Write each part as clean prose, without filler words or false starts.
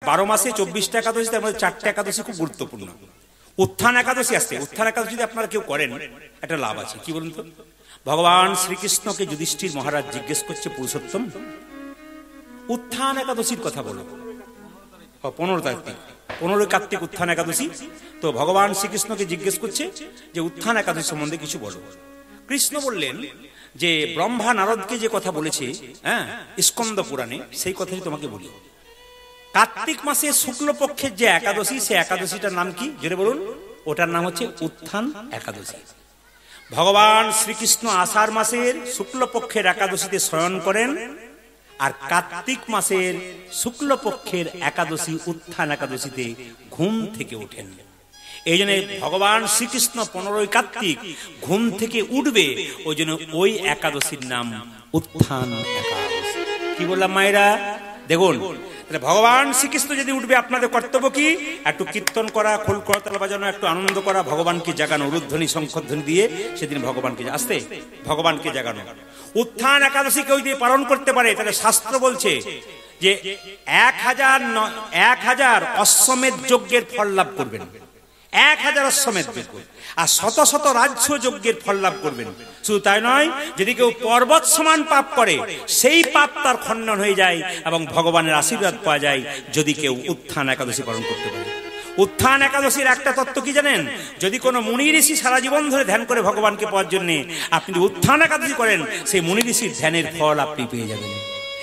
12 মাসে 24টা একাদশী, তার মধ্যে 4টা একাদশী খুব গুরুত্বপূর্ণ। উত্থান একাদশী আসছে। উত্থান একাদশী যদি আপনারা কেউ করেন একটা লাভ আছে, কি বলুন তো? ভগবান শ্রীকৃষ্ণকে যুধিষ্ঠির মহারাজ জিজ্ঞেস করছে, পুরুষোত্তম উত্থান একাদশীর কথা বলো। 15 কার্তিক উত্থান একাদশী। তো ভগবান শ্রীকৃষ্ণকে জিজ্ঞেস করছে যে উত্থান একাদশী সম্বন্ধে কিছু বলো। কৃষ্ণ বললেন যে ব্রহ্মা নারদকে যে কথা বলেছে স্কন্দ পুরাণে, সেই কথাই তোমাকে বলি। কার্তিক মাসে শুক্লপক্ষের যে একাদশী, সে একাদশীটার নাম কি জোরে বলুন? ওটার নাম হচ্ছে উত্থান একাদশী। ভগবান শ্রীকৃষ্ণ আষাঢ় মাসের শুক্লপক্ষের একাদশীতে শয়ন করেন, আর কার্তিক মাসের শুক্লপক্ষের একাদশী উত্থান একাদশীতে ঘুম থেকে ওঠেন। এই জন্য ভগবান শ্রীকৃষ্ণ 15 কার্তিক ঘুম থেকে উঠবে, ওই জন্য ওই একাদশীর নাম উত্থান একাদশী। কি বললাম মায়েরা? দেখুন, ভগবান শ্রীকৃষ্ণ যদি উঠবে, আপনাদের কর্তব্য কি? একটু কীর্তন করা, খোল করতাল বাজানো, একটু আনন্দ করা, ভগবানকে জাগানো, উলুধ্বনি শঙ্খধ্বনি দিয়ে সেদিন ভগবানকে আসতে ভগবানকে জাগানো। উত্থান একাদশী কেউ যদি পালন করতে পারে, তাহলে শাস্ত্র বলছে যে 1000 অশ্বমেধ যজ্ঞের ফল লাভ করবেন। 1000 অশ্বমেধ যজ্ঞ আর শত শত রাজ্য যজ্ঞের ফল লাভ করবেন। শুধু তাই নয়, যদি কেউ পর্বত সমান পাপ করে, সেই পাপ তার খণ্ডন হয়ে যায় এবং ভগবানের আশীর্বাদ পাওয়া যায় যদি কেউ উত্থান একাদশী পালন করতে পারে। উত্থান একাদশীর একটা তত্ত্ব কি জানেন? যদি কোনো মুনি ঋষি সারা জীবন ধরে ধ্যান করে ভগবানকে পাওয়ার জন্য, আপনি উত্থান একাদশী করেন, সেই মুনি ঋষির ধ্যানের ফল আপনি পেয়ে যাবেন।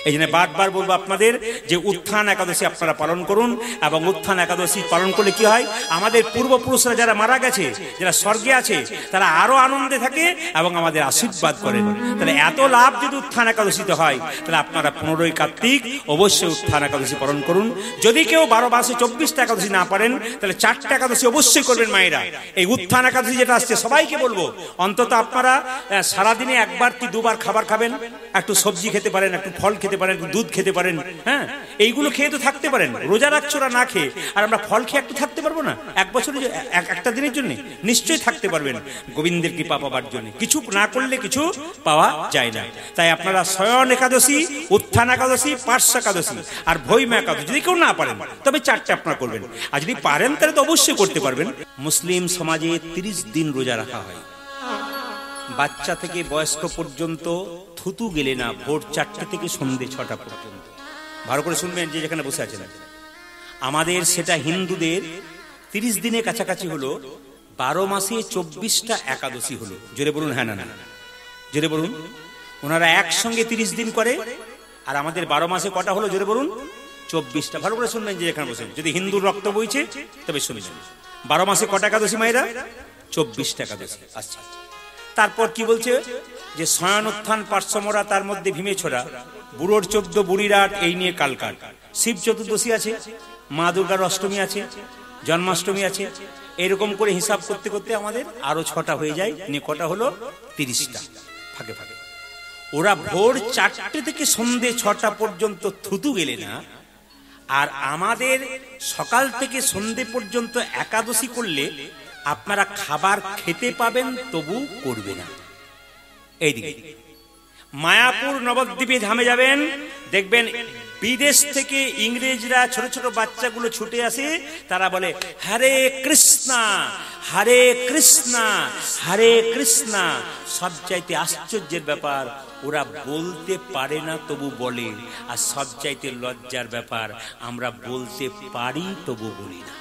এই জন্য বারবার বলবো আপনাদের যে উত্থান একাদশী আপনারা পালন করুন। এবং উত্থান একাদশী পালন করলে কি হয়, আমাদের পূর্বপুরুষরা যারা মারা গেছে, যারা স্বর্গে আছে, তারা আরো আনন্দে থাকে এবং আমাদের আশীর্বাদ করেন। তাহলে এত লাভ যদি উত্থান একাদশীতে হয়, তাহলে আপনারা 15 কার্তিক অবশ্যই উত্থান একাদশী পালন করুন। যদি কেউ 12 মাসে 24টা একাদশী না পারেন, তাহলে 4টা একাদশী অবশ্যই করবেন মায়েরা। এই উত্থান একাদশী যেটা আসছে, সবাইকে বলবো অন্তত আপনারা সারাদিনে একবার কি দুবার খাবার খাবেন, একটু সবজি খেতে পারেন, একটু ফল খেতে পারেন, দুধ খেতে পারেন। এইগুলো খেয়ে তো থাকতে পারেন। রোজা রাখছো না খেয়ে, আর আমরা ফল খেয়ে একটু থাকতে পারবো না? এক বছরে একটা দিনের জন্য নিশ্চয়ই থাকতে পারবেন, গোবিন্দের কৃপা পাবার জন্য। কিছু না করলে কিছু পাওয়া যায় না। তাই আপনারা শয়ন একাদশী, উত্থান একাদশী, পার্শ্ব একাদশী আর ভৈম একাদশী যদি কেউ না পারেন, তবে 4টা আপনারা করবেন। আর যদি পারেন তাহলে তো অবশ্যই করতে পারবেন। মুসলিম সমাজে 30 দিন রোজা রাখা হয়। বাচ্চা থেকে বয়স্ক পর্যন্ত থুতু গেলে না, ভোর 4টে থেকে সন্ধ্যে 6টা পর্যন্ত। ভালো করে শুনবেন যে যেখানে বসে আছেন। আমাদের সেটা হিন্দুদের 30 দিনের কাছাকাছি হলো। 12 মাসে 24টা একাদশী হলো। জোরে বলুন হ্যাঁ না না, জোরে বলুন। ওনারা একসঙ্গে 30 দিন করে, আর আমাদের 12 মাসে কটা হলো? জোরে বলুন 24টা। ভালো করে শুনবেন যে যেখানে বসেন। যদি হিন্দুর রক্ত বইছে তবে শুনবেন। 12 মাসে কটা একাদশী মায়েরা? 24টা একাদশী। আচ্ছা, তারপর কি বলছে যে শয়ন উত্থান পার্শ্বমরা, তার মধ্যে ভীমে ছোড়া, বুড়োর 14, বুড়ির 8, এই নিয়ে কালকাট। শিব চতুর্দশী আছে, মা দুর্গার অষ্টমী আছে, জন্মাষ্টমী আছে। এরকম করে হিসাব করতে করতে আমাদের আরো 6টা হয়ে যায়। নিয়ে কটা হলো? 30টা ফাঁকে ফাঁকে। ওরা ভোর 4টে থেকে সন্ধ্যে 6টা পর্যন্ত থুতু গেলে না, আর আমাদের সকাল থেকে সন্ধ্যে পর্যন্ত একাদশী করলে আপনারা খাবার খেতে পাবেন, তবু করবে না। এইদিকে মায়াপুর নবদ্বীপে ধামে যাবেন, দেখবেন বিদেশ থেকে ইংরেজরা ছোট ছোট বাচ্চাগুলো ছুটে আসে। তারা বলে হরে কৃষ্ণা হরে কৃষ্ণা হরে কৃষ্ণা। সবচাইতে আশ্চর্যের ব্যাপার, ওরা বলতে পারে না তবু বলে। আর সবচাইতে লজ্জার ব্যাপার, আমরা বলতে পারি তবু বলি না।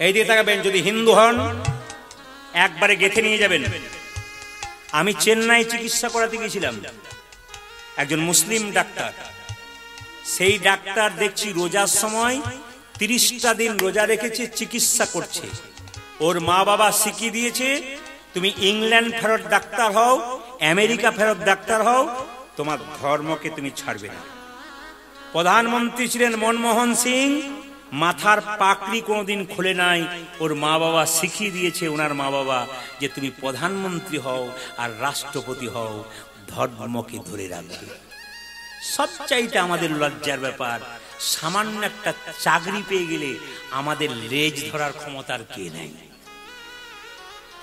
এই দিকে তাকাবেন। যদি হিন্দু হন একবারে গেঁথে নিয়ে যাবেন। আমি চেন্নাই চিকিৎসা করাতে গেছিলাম, একজন মুসলিম ডাক্তার। সেই ডাক্তার দেখছি রোজার সময় 30টা দিন রোজা রেখেছে, চিকিৎসা করছে। ওর মা বাবা শিখিয়ে দিয়েছে, তুমি ইংল্যান্ড ফেরত ডাক্তার হও, আমেরিকা ফেরত ডাক্তার হও, তোমার ধর্মকে তুমি ছাড়বে না। প্রধানমন্ত্রী ছিলেন মনমোহন সিং, মাথার পাকড়ি কোনোদিন খুলে নাই। ওর মা বাবা শিখিয়ে দিয়েছে, ওনার মা বাবা, যে তুমি প্রধানমন্ত্রী হও আর রাষ্ট্রপতি হও, ধর্মকে ধরে রাখবে। সবচাইতে আমাদের লজ্জার ব্যাপার, সামান্য একটা চাকরি পেয়ে গেলে আমাদের লেজ ধরার ক্ষমতার কে নেই।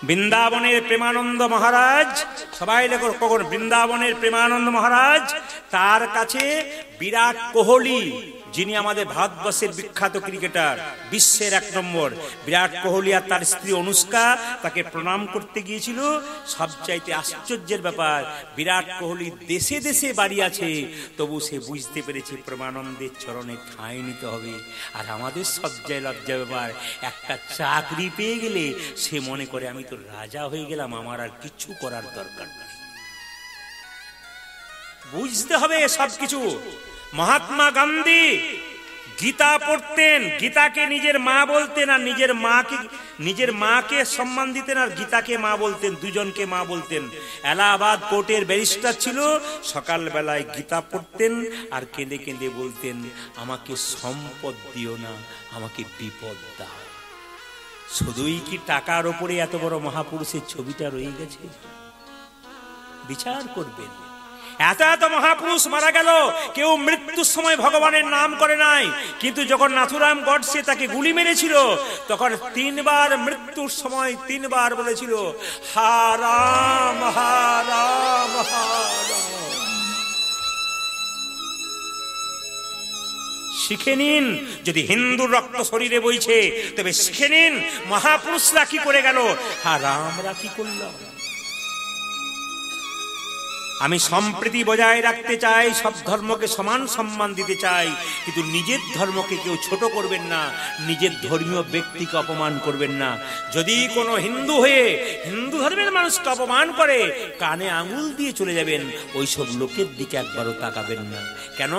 বৃন্দাবনের প্রেমানন্দ মহারাজ, সবাই লেখো কখন, বৃন্দাবনের প্রেমানন্দ মহারাজ, তার কাছে বিরাট কোহলি, যিনি আমাদের ভারতবর্ষের বিখ্যাত ক্রিকেটার, বিশ্বের 1 নম্বর বিরাট কোহলি আর তার স্ত্রী অনুষ্কা তাকে প্রণাম করতে গিয়েছিল। সবচাইতে আশ্চর্যের ব্যাপার, বিরাট কোহলি দেশে দেশে বাড়ি আছে, তবু সে বুঝতে পেরেছে প্রেমানন্দের চরণে ঠাঁই নিতে হবে। আর আমাদের সবচেয়ে লজ্জা ব্যাপার, একটা চাকরি পেয়ে গেলে সে মনে করে আমি তো রাজা হয়ে গেলাম, আমার আর কিছু করার দরকার নেই। বুঝতে হবে সবকিছু। মহাত্মা গান্ধী গীতা পড়তেন, গীতাকে নিজের মা বলতেন, আর নিজের মাকে সম্মান দিতেন, আর গীতাকে মা বলতেন, দুজনকে মা বলতেন। এলাহাবাদ কোর্টের ব্যারিস্টার ছিল, সকালবেলায় গীতা পড়তেন আর কেঁদে কেঁদে বলতেন, আমাকে সম্পদ দিও না, আমাকে বিপদ দাও। শুধুই কি টাকার ওপরে এত বড় মহাপুরুষের ছবিটা রয়ে গেছে? বিচার করবেন। এত এত মহাপুরুষ মারা গেল, কেউ মৃত্যুর সময় ভগবানের নাম করে নাই, কিন্তু যখন নাথুরাম গডসে তাকে গুলি মেরেছিল, তখন 3 বার মৃত্যুর সময় 3 বার বলেছিল, হারাম হারাম হারাম। শিখে নিন, যদি হিন্দুর রক্ত শরীরে বইছে তবে শিখে নিন মহাপুরুষরা কি করে গেল, হারামরা কি করলাম। আমি সম্প্রীতি বজায় রাখতে চাই, সব ধর্মকে সমান সম্মান দিতে চাই, কিন্তু নিজের ধর্মকে কেউ ছোট করবেন না, নিজের ধর্মীয় ব্যক্তিকে অপমান করবেন না। যদি কোনো হিন্দু হয়ে হিন্দু ধর্মের মানুষকে অপমান করে, কানে আঙুল দিয়ে চলে যাবেন, ওইসব লোকের দিকে একবারও তাকাবেন না। কেন?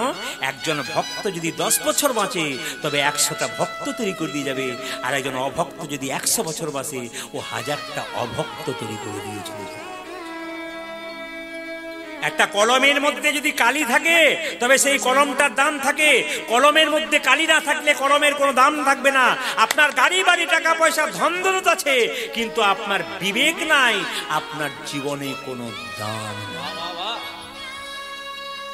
একজন ভক্ত যদি 10 বছর বাঁচে, তবে 100টা ভক্ত তৈরি করে দিয়ে যাবে, আর একজন অভক্ত যদি 100 বছর বাঁচে, ও 1000টা অভক্ত তৈরি করে দিয়ে চলে যাবে। একটা কলমের মধ্যে যদি কালি থাকে, তবে সেই কলমটার দাম থাকে। কলমের মধ্যে কালি না থাকলে কলমের কোনো দাম থাকবে না। আপনার গাড়ি বাড়ি টাকা পয়সা ধন দৌলত আছে, কিন্তু আপনার বিবেক নাই, আপনার জীবনে কোনো দাম নেই।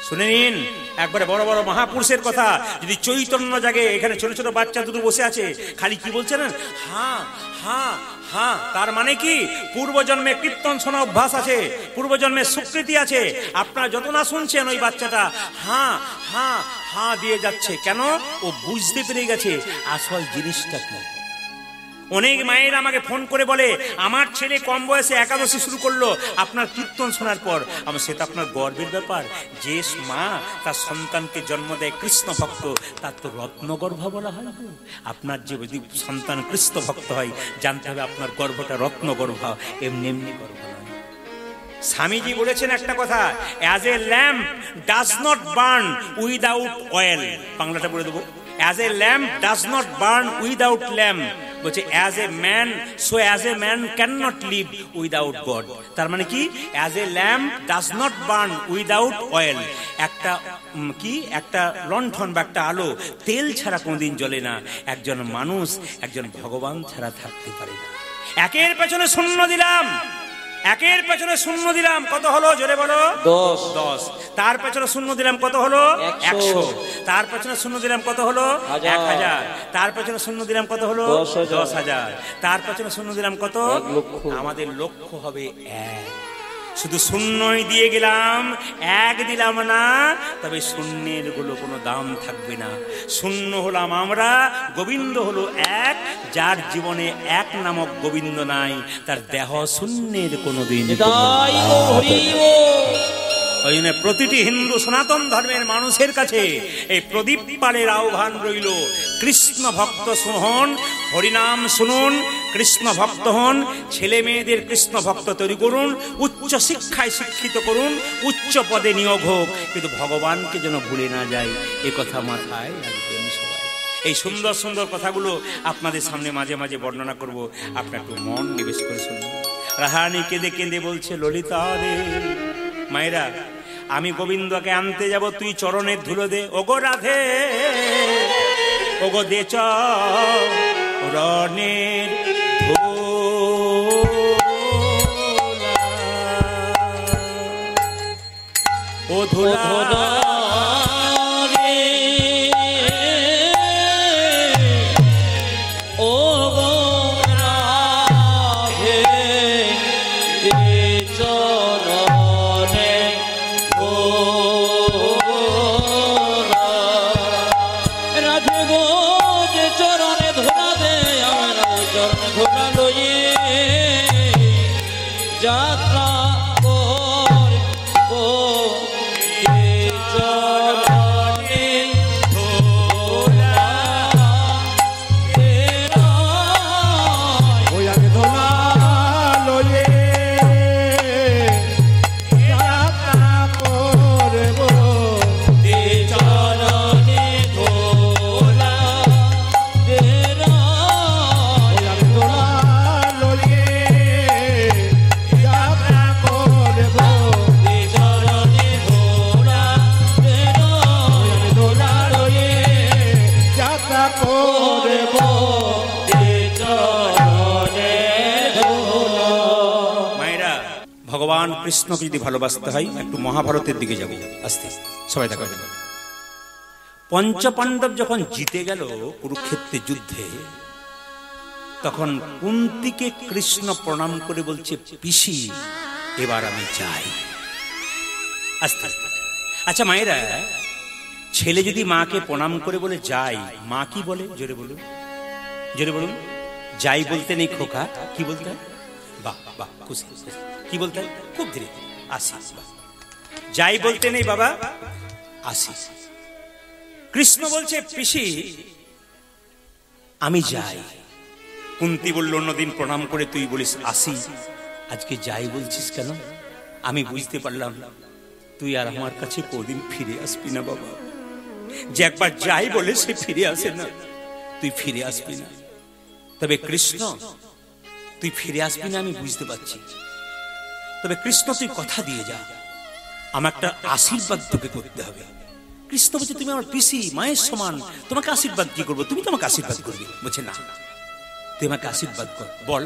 শুনে নিন একবারে বড় বড় মহাপুরুষের কথা। যদি চৈতন্য জাগে, এখানে ছোট ছোট বাচ্চা দুটো বসে আছে, খালি কি বলছেন? হ্যাঁ হ্যাঁ হ্যাঁ। তার মানে কি? পূর্বজন্মে কীর্তন শোনা অভ্যাস আছে, পূর্বজন্মে স্বীকৃতি আছে। আপনারা যত না শুনছেন, ওই বাচ্চাটা হ্যাঁ হ্যাঁ হ্যাঁ দিয়ে যাচ্ছে। কেন? ও বুঝতে পেরে গেছে আসল জিনিসটা কি। অনেক মায়ের আমাকে ফোন করে বলে, আমার ছেলে কম বয়সে একাদশী শুরু করলো আপনার কীর্তন শোনার পর। আমার সেটা আপনার গর্বের ব্যাপার। যে মা তার সন্তানকে জন্ম দেয় কৃষ্ণ ভক্ত, তার তো রত্নগর্ভা বলা হয়। আপনার যে যদি সন্তান কৃষ্ণ ভক্ত হয়, জানতে হবে আপনার গর্ভটা রত্নগর্ভা, এমনি এমনি গর্ভ নয়। স্বামীজি বলেছেন একটা কথা, as a lamp does not burn without oil. বাংলাটা বলে দেবো, as a lamp does not burn without lamp. বলছে as a man, so as a man can not live without God. তার মানে কি? As a lamp does not burn without oil. একটা কি, একটা লণ্ঠন বা একটা আলো তেল ছাড়া কোনোদিন জ্বলে না। একজন মানুষ একজন ভগবান ছাড়া থাকতে পারে না। একের পেছনে শূন্য দিলাম, একের পেছনে শূন্য দিলাম, কত হলো জোরে বলো? 10। তার পেছনে শূন্য দিলাম, কত হলো? 100। তার পেছনে শূন্য দিলাম, কত হলো? 1000। তার পেছনে শূন্য দিলাম, কত হলো? 10,000। তার পেছনে শূন্য দিলাম, কত? 1,00,000। আমাদের লক্ষ্য হবে 1। শুধু শূন্যই দিয়ে গেলাম, 1 দিলাম না, তবে শূন্যের গুলো কোনো দাম থাকবে না। শূন্য হলাম আমরা, গোবিন্দ হলো 1। যার জীবনে 1 নামক গোবিন্দ নাই, তার দেহ শূন্যের কোনোদিন। ওই জন্য প্রতিটি হিন্দু সনাতন ধর্মের মানুষের কাছে এই প্রদীপ পালের আহ্বান রইল, কৃষ্ণ ভক্ত হন, হরিনাম শুনুন, কৃষ্ণ ভক্ত হন, ছেলে মেয়েদের কৃষ্ণ ভক্ত তৈরি করুন, উচ্চ শিক্ষায় শিক্ষিত করুন, উচ্চ পদে নিয়োগ হোক, কিন্তু ভগবানকে যেন ভুলে না যায়, এ কথা মাথায় রাখবেন সবাই। এই সুন্দর সুন্দর কথাগুলো আপনাদের সামনে মাঝে মাঝে বর্ণনা করব, আপনার একটু মন নিবেশ করে শুনুন। রাহানি কেঁদে কেঁদে বলছে, ললিতা রে, মায়েরা আমি গোবিন্দকে আনতে যাব, তুই চরণের ধুলো দে। ওগো রাধে, ওগো দে চরণের ধুলা, ও ধুলা রে, ও গো রাধে। চরণে ধরা দে আমার চরণে ধরা লয়ে যাত্রা করবো চরণে ধরা ওই আমি ধরা লয়ে যাত্রা করব চরণে ধরা ওই আমি ধরা লয়ে যাত্রা করব চরণে ধরা ওই আমি ধরা লয়ে যাত্রা করব মায়েরা, ভগবান কৃষ্ণকে যদি ভালোবাসতে হয় একটু মহাভারতের দিকে যাবো। আস্তে সবাই দেখা যাবে। পঞ্চপাণ্ডব যখন জিতে গেল কুরুক্ষেত্রের যুদ্ধে, তখন কুন্তিকে কৃষ্ণ প্রণাম করে বলছে, পিসি এবার আমি যাই। আস্তে আস্তে। আচ্ছা মায়েরা, ছেলে যদি মাকে প্রণাম করে বলে যাই, মা কি বলে? জোরে বলুন, জোরে বলুন। যাই বলতে নেই খোকা, কি বলতে হয়? বাহ বাহ, খুশি খুশি। কি বলতে হয়? খুব ধীরে আসিস। যাই বলতে নেই বাবা, আসিস। কৃষ্ণ বলছে, পিসি আমি যাই। কুন্তি বলল, অন্যদিন প্রণাম করে তুই বলিস আসি, আজকে যাই বলছিস কেন? আমি বুঝতে পারলাম তুই আর আমার কাছে কোনদিন ফিরে আসবি না বাবা। যে একবার যাই বলে সে ফিরে আসে না, তুই ফিরে আসবি না। তবে কৃষ্ণ, তুই ফিরে আসবি না আমি বুঝতে পারছি, তবে কৃষ্ণ তুই কথা দিয়ে যা, আমার একটা আশীর্বাদ তোকে করতে হবে। কৃষ্ণ বলছে, তুমি আমার পিসি, মায়ের সমান, তোমাকে আশীর্বাদ কি করবো? তুমি তো আমাকে আশীর্বাদ করবে। বলছে না, তুই আমাকে আশীর্বাদ কর, বল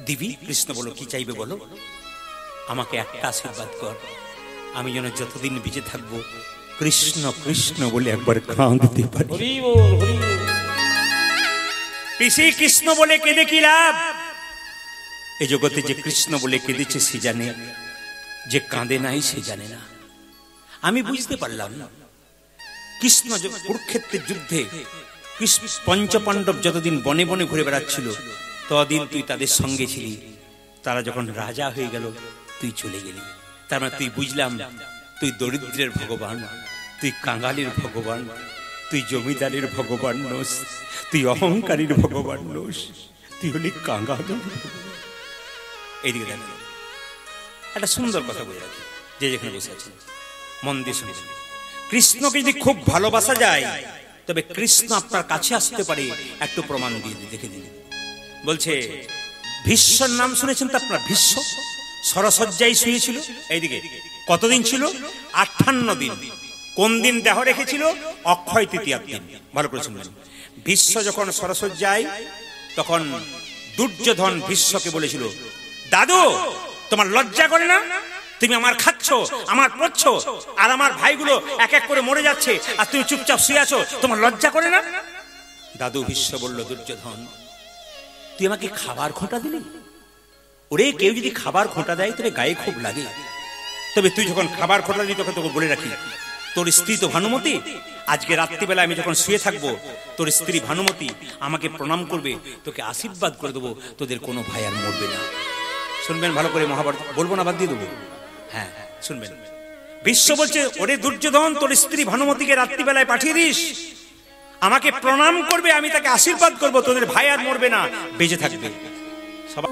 দিবি। কৃষ্ণ বলো, কি চাইবে বলো? আমাকে একটা আশীর্বাদ কর, আমি যেন যতদিন বেঁচে থাকবো কৃষ্ণ কৃষ্ণ বলে একবার কাঁদতে পারি। হরি বল হরি বল। পিসি কৃষ্ণ বলে কেঁদে কি লাভ? এই জগতে যে কৃষ্ণ বলে কেঁদেছে সে জানে, যে কাঁদে নাই সে জানে না। আমি বুঝতে পারলাম না, কৃষ্ণ কুরুক্ষেত্রের যুদ্ধে পঞ্চপাণ্ডব যতদিন বনে বনে ঘুরে বেড়াচ্ছিল ততদিন তুই তাদের সঙ্গে ছিলি। তারা যখন রাজা হয়ে গেল তুই চলে গেলি। তার মানে তুই বুঝলাম তুই দরিদ্রের ভগবান, তুই কাঙালির ভগবান, তুই জমিদারের ভগবান নোস, তুই অহংকারীর ভগবান নোস, তুই হলি কাঙাল। এইদিকে দেখ, একটা সুন্দর কথা বলে রাখি, যে যেখানে বসে আছেন মন দিয়ে শুনবেন। কৃষ্ণকে যদি খুব ভালোবাসা যায় তবে কৃষ্ণ আপনার কাছে আসতে পারে, একটু প্রমাণ দিয়ে দেখে দিন। বলছে, ভীষ্মর নাম শুনেছেন তো আপনার? ভীষ্ম সরসজ্জায় শুয়েছিল। এইদিকে কতদিন ছিল? 58 দিন। কোন দিন দেহ রেখেছিল? অক্ষয় তৃতীয়ার দিন। ভালো করে শুনবেন। ভীষ্ম যখন সরসজ্জায়, তখন দুর্যোধন ভীষ্মকে বলেছিল, দাদু তোমার লজ্জা করে না? তুমি আমার খাচ্ছ, আমার পড়ছ, আর আমার ভাইগুলো এক এক করে মরে যাচ্ছে, আর তুমি চুপচাপ শুয়ে আছো, তোমার লজ্জা করে না? দাদু ভীষ্ম বলল, দুর্যোধন তুই আমাকে খাবার খোঁটা দিলি? ওরে, কেউ যদি খাবার খোঁটা দেয় তবে গায়ে খুব লাগে, তবে তুই যখন খাবার খোঁটা দিলি তোকে বলে রাখি, তোর স্ত্রী তো ভানুমতি, আজকে রাত্রিবেলা আমি যখন শুয়ে থাকবো তোর স্ত্রী ভানুমতি আমাকে প্রণাম করবে, তোকে আশীর্বাদ করে দেবো, তোদের কোনো ভাই আর মরবে না। শুনবেন ভালো করে, মহাভারত বলবো না, বাদ দিয়ে দেবো। হ্যাঁ শুনবেন। ভীষ্ম বলছে, ওরে দুর্যোধন, তোর স্ত্রী ভানুমতিকে রাত্রিবেলায় পাঠিয়ে দিস, আমাকে প্রণাম করবে, আমি তাকে আশীর্বাদ করব, তোদের ভাই আর মরবে না, বেঁচে থাকবে। সবাই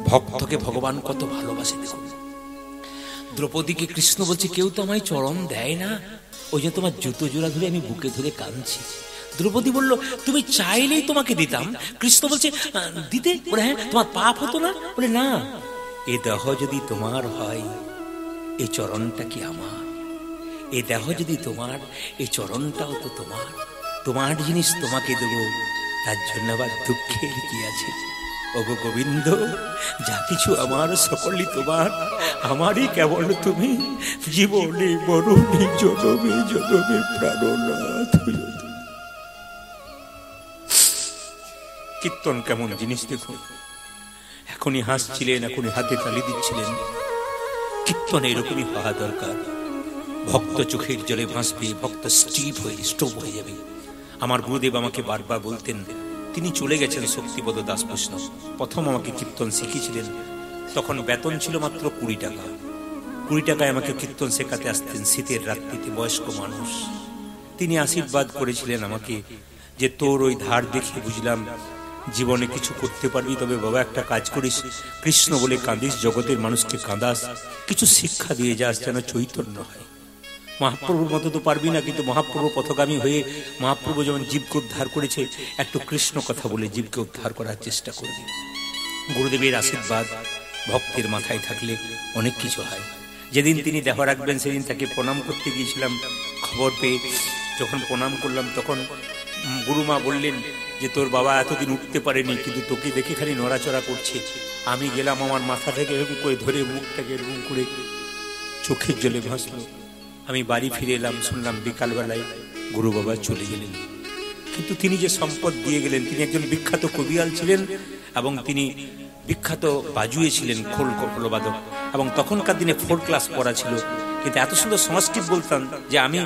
ভক্তকে ভগবান কত ভালোবাসে দেখুন। দ্রৌপদীকে কৃষ্ণ বলছে, কেউ তো আমায় চরণ দেয় না, ওই যে তোমার জুতো জোড়া ধরে আমি বুকে ধরে কাঁদছি। দ্রৌপদী বলল, তুমি চাইলেই তোমাকে দিতাম। কৃষ্ণ বলছে, দিতে? বলে হ্যাঁ, তোমার পাপ হতো না? বলে না, এ দেহ যদি তোমার হয়, এই চরণটা কি আমার? এ দেহ যদি তোমার, এই চরণটাও তো তোমার, তোমার জিনিস তোমাকে দেবো, তার জন্য আবার দুঃখের কি আছে? ওগো গোবিন্দ, যা কিছু আমার সকলই তোমার, আমারই কেবল তুমি, জীবনে মরণে জনমে জনমে প্রাণনাথ। কীর্তন কেমন জিনিস দেখুন, এখনই হাসছিলেন, এখনই হাতে তালি দিচ্ছিলেন। কীর্তন এরকমই হওয়া দরকার। ভক্ত চোখের জলে ভাসবে, ভক্ত স্টোভ হয়ে যাবে। আমার গুরুদেব আমাকে বারবার বলতেন, তিনি চলে গেছেন শক্তিপদ দাস বৈষ্ণব, প্রথম আমাকে কীর্তন শিখিয়েছিলেন। তখন বেতন ছিল মাত্র 20 টাকা। 20 টাকায় আমাকে কীর্তন শেখাতে আসতেন শীতের রাত্রিতে, বয়স্ক মানুষ। তিনি আশীর্বাদ করেছিলেন আমাকে যে তোর ওই ধার দেখে বুঝলাম জীবনে কিছু করতে পারবি, তবে বাবা একটা কাজ করিস, কৃষ্ণ বলে কাঁদিস, জগতের মানুষকে কাঁদাস, কিছু শিক্ষা দিয়ে যাস যেন চৈতন্য হয়। মহাপ্রভুর মতো তো পারবি না, কিন্তু মহাপ্রভু পথগামী হয়ে মহাপ্রভু যেমন জীবকে উদ্ধার করেছে, একটু কৃষ্ণ কথা বলে জীবকে উদ্ধার করার চেষ্টা করবি। গুরুদেবের আশীর্বাদ ভক্তের মাথায় থাকলে অনেক কিছু হয়। যেদিন তিনি দেহ রাখবেন সেদিন তাকে প্রণাম করতে গিয়েছিলাম, খবর পেয়ে যখন প্রণাম করলাম তখন গুরুমা বললেন যে তোর বাবা এতদিন উঠতে পারেনি, কিন্তু তোকে দেখে খালি নড়াচড়া করছে। আমি গেলাম, আমার মাথাটাকে এরকম করে ধরে মুখটাকে এরকম করে চোখের জলে ভাসলো। আমি বাড়ি ফিরে এলাম, শুনলাম বিকালবেলায় গুরু বাবা চলে গেলেন। কিন্তু তিনি যে সম্পদ দিয়ে গেলেন, তিনি একজন বিখ্যাত কবিয়াল ছিলেন এবং তিনি বিখ্যাত বাজুয়ে ছিলেন, খোল কপলবাদক, এবং তখনকার দিনে 4 ক্লাস পড়া ছিল। কিন্তু এত সুন্দর সংস্কৃত বলতাম যে আমি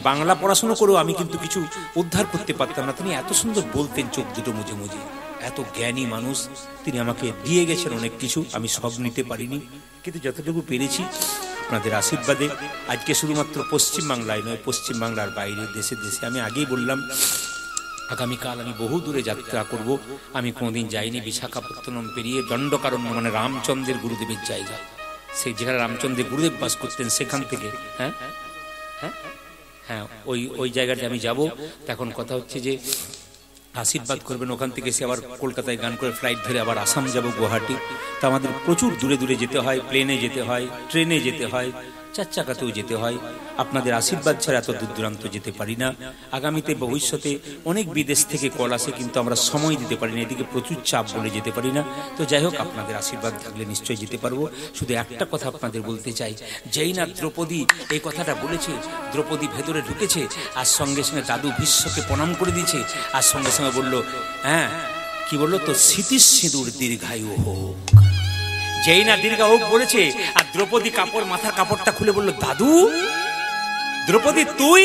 বাংলা পড়াশোনা করেও আমি কিন্তু কিছু উদ্ধার করতে পারতাম না। তিনি এত সুন্দর বলতেন, চোখ দুটো মুজে মুজে। এত জ্ঞানী মানুষ, তিনি আমাকে দিয়ে গেছেন অনেক কিছু, আমি সব নিতে পারিনি, কিন্তু যতটুকু পেরেছি আপনাদের আশীর্বাদে। আজকে শুধুমাত্র পশ্চিমবাংলায় নয়, পশ্চিমবাংলার বাইরে, দেশে দেশে। আমি আগেই বললাম আগামীকাল আমি বহু দূরে যাত্রা করব। আমি কোনোদিন যাইনি, বিশাখাপত্তনম পেরিয়ে দণ্ডকারণ্য, মানে রামচন্দ্রের গুরুদেবের জায়গা, সেই যেখানে রামচন্দ্রের গুরুদেব বাস করতেন, সেখান থেকে হ্যাঁ হ্যাঁ হ্যাঁ ওই জায়গাতে আমি যাব। এখন কথা হচ্ছে যে আশীর্বাদ করবেন, ওখান থেকে সে আবার কলকাতায় গান করে ফ্লাইট ধরে আবার আসাম যাব, গুয়াহাটি। তা আমাদের প্রচুর দূরে দূরে যেতে হয়, প্লেনে যেতে হয়, ট্রেনে যেতে হয়, 4 চাকাতেও যেতে হয়। আপনাদের আশীর্বাদ ছাড়া এত দূর দূরান্ত যেতে পারি না। আগামীতে ভবিষ্যতে অনেক বিদেশ থেকে কল আসে, কিন্তু আমরা সময় দিতে পারি না, এদিকে প্রচুর চাপ বলে যেতে পারি না। তো যাই হোক, আপনাদের আশীর্বাদ থাকলে নিশ্চয়ই যেতে পারবো। শুধু একটা কথা আপনাদের বলতে চাই, যেই না দ্রৌপদী এই কথাটা বলেছে, দ্রৌপদী ভেতরে ঢুকেছে, আর সঙ্গে সঙ্গে দাদু ভীষ্মকে প্রণাম করে দিয়েছে, আর সঙ্গে সঙ্গে বললো, হ্যাঁ কি বললো, তো স্মৃতি সিঁদুর দীর্ঘায়ু হোক। যেই না দীর্ঘ হোক বলেছে, আর দ্রৌপদী মাথার কাপড়টা খুলে বলল, দাদু। দ্রৌপদী তুই?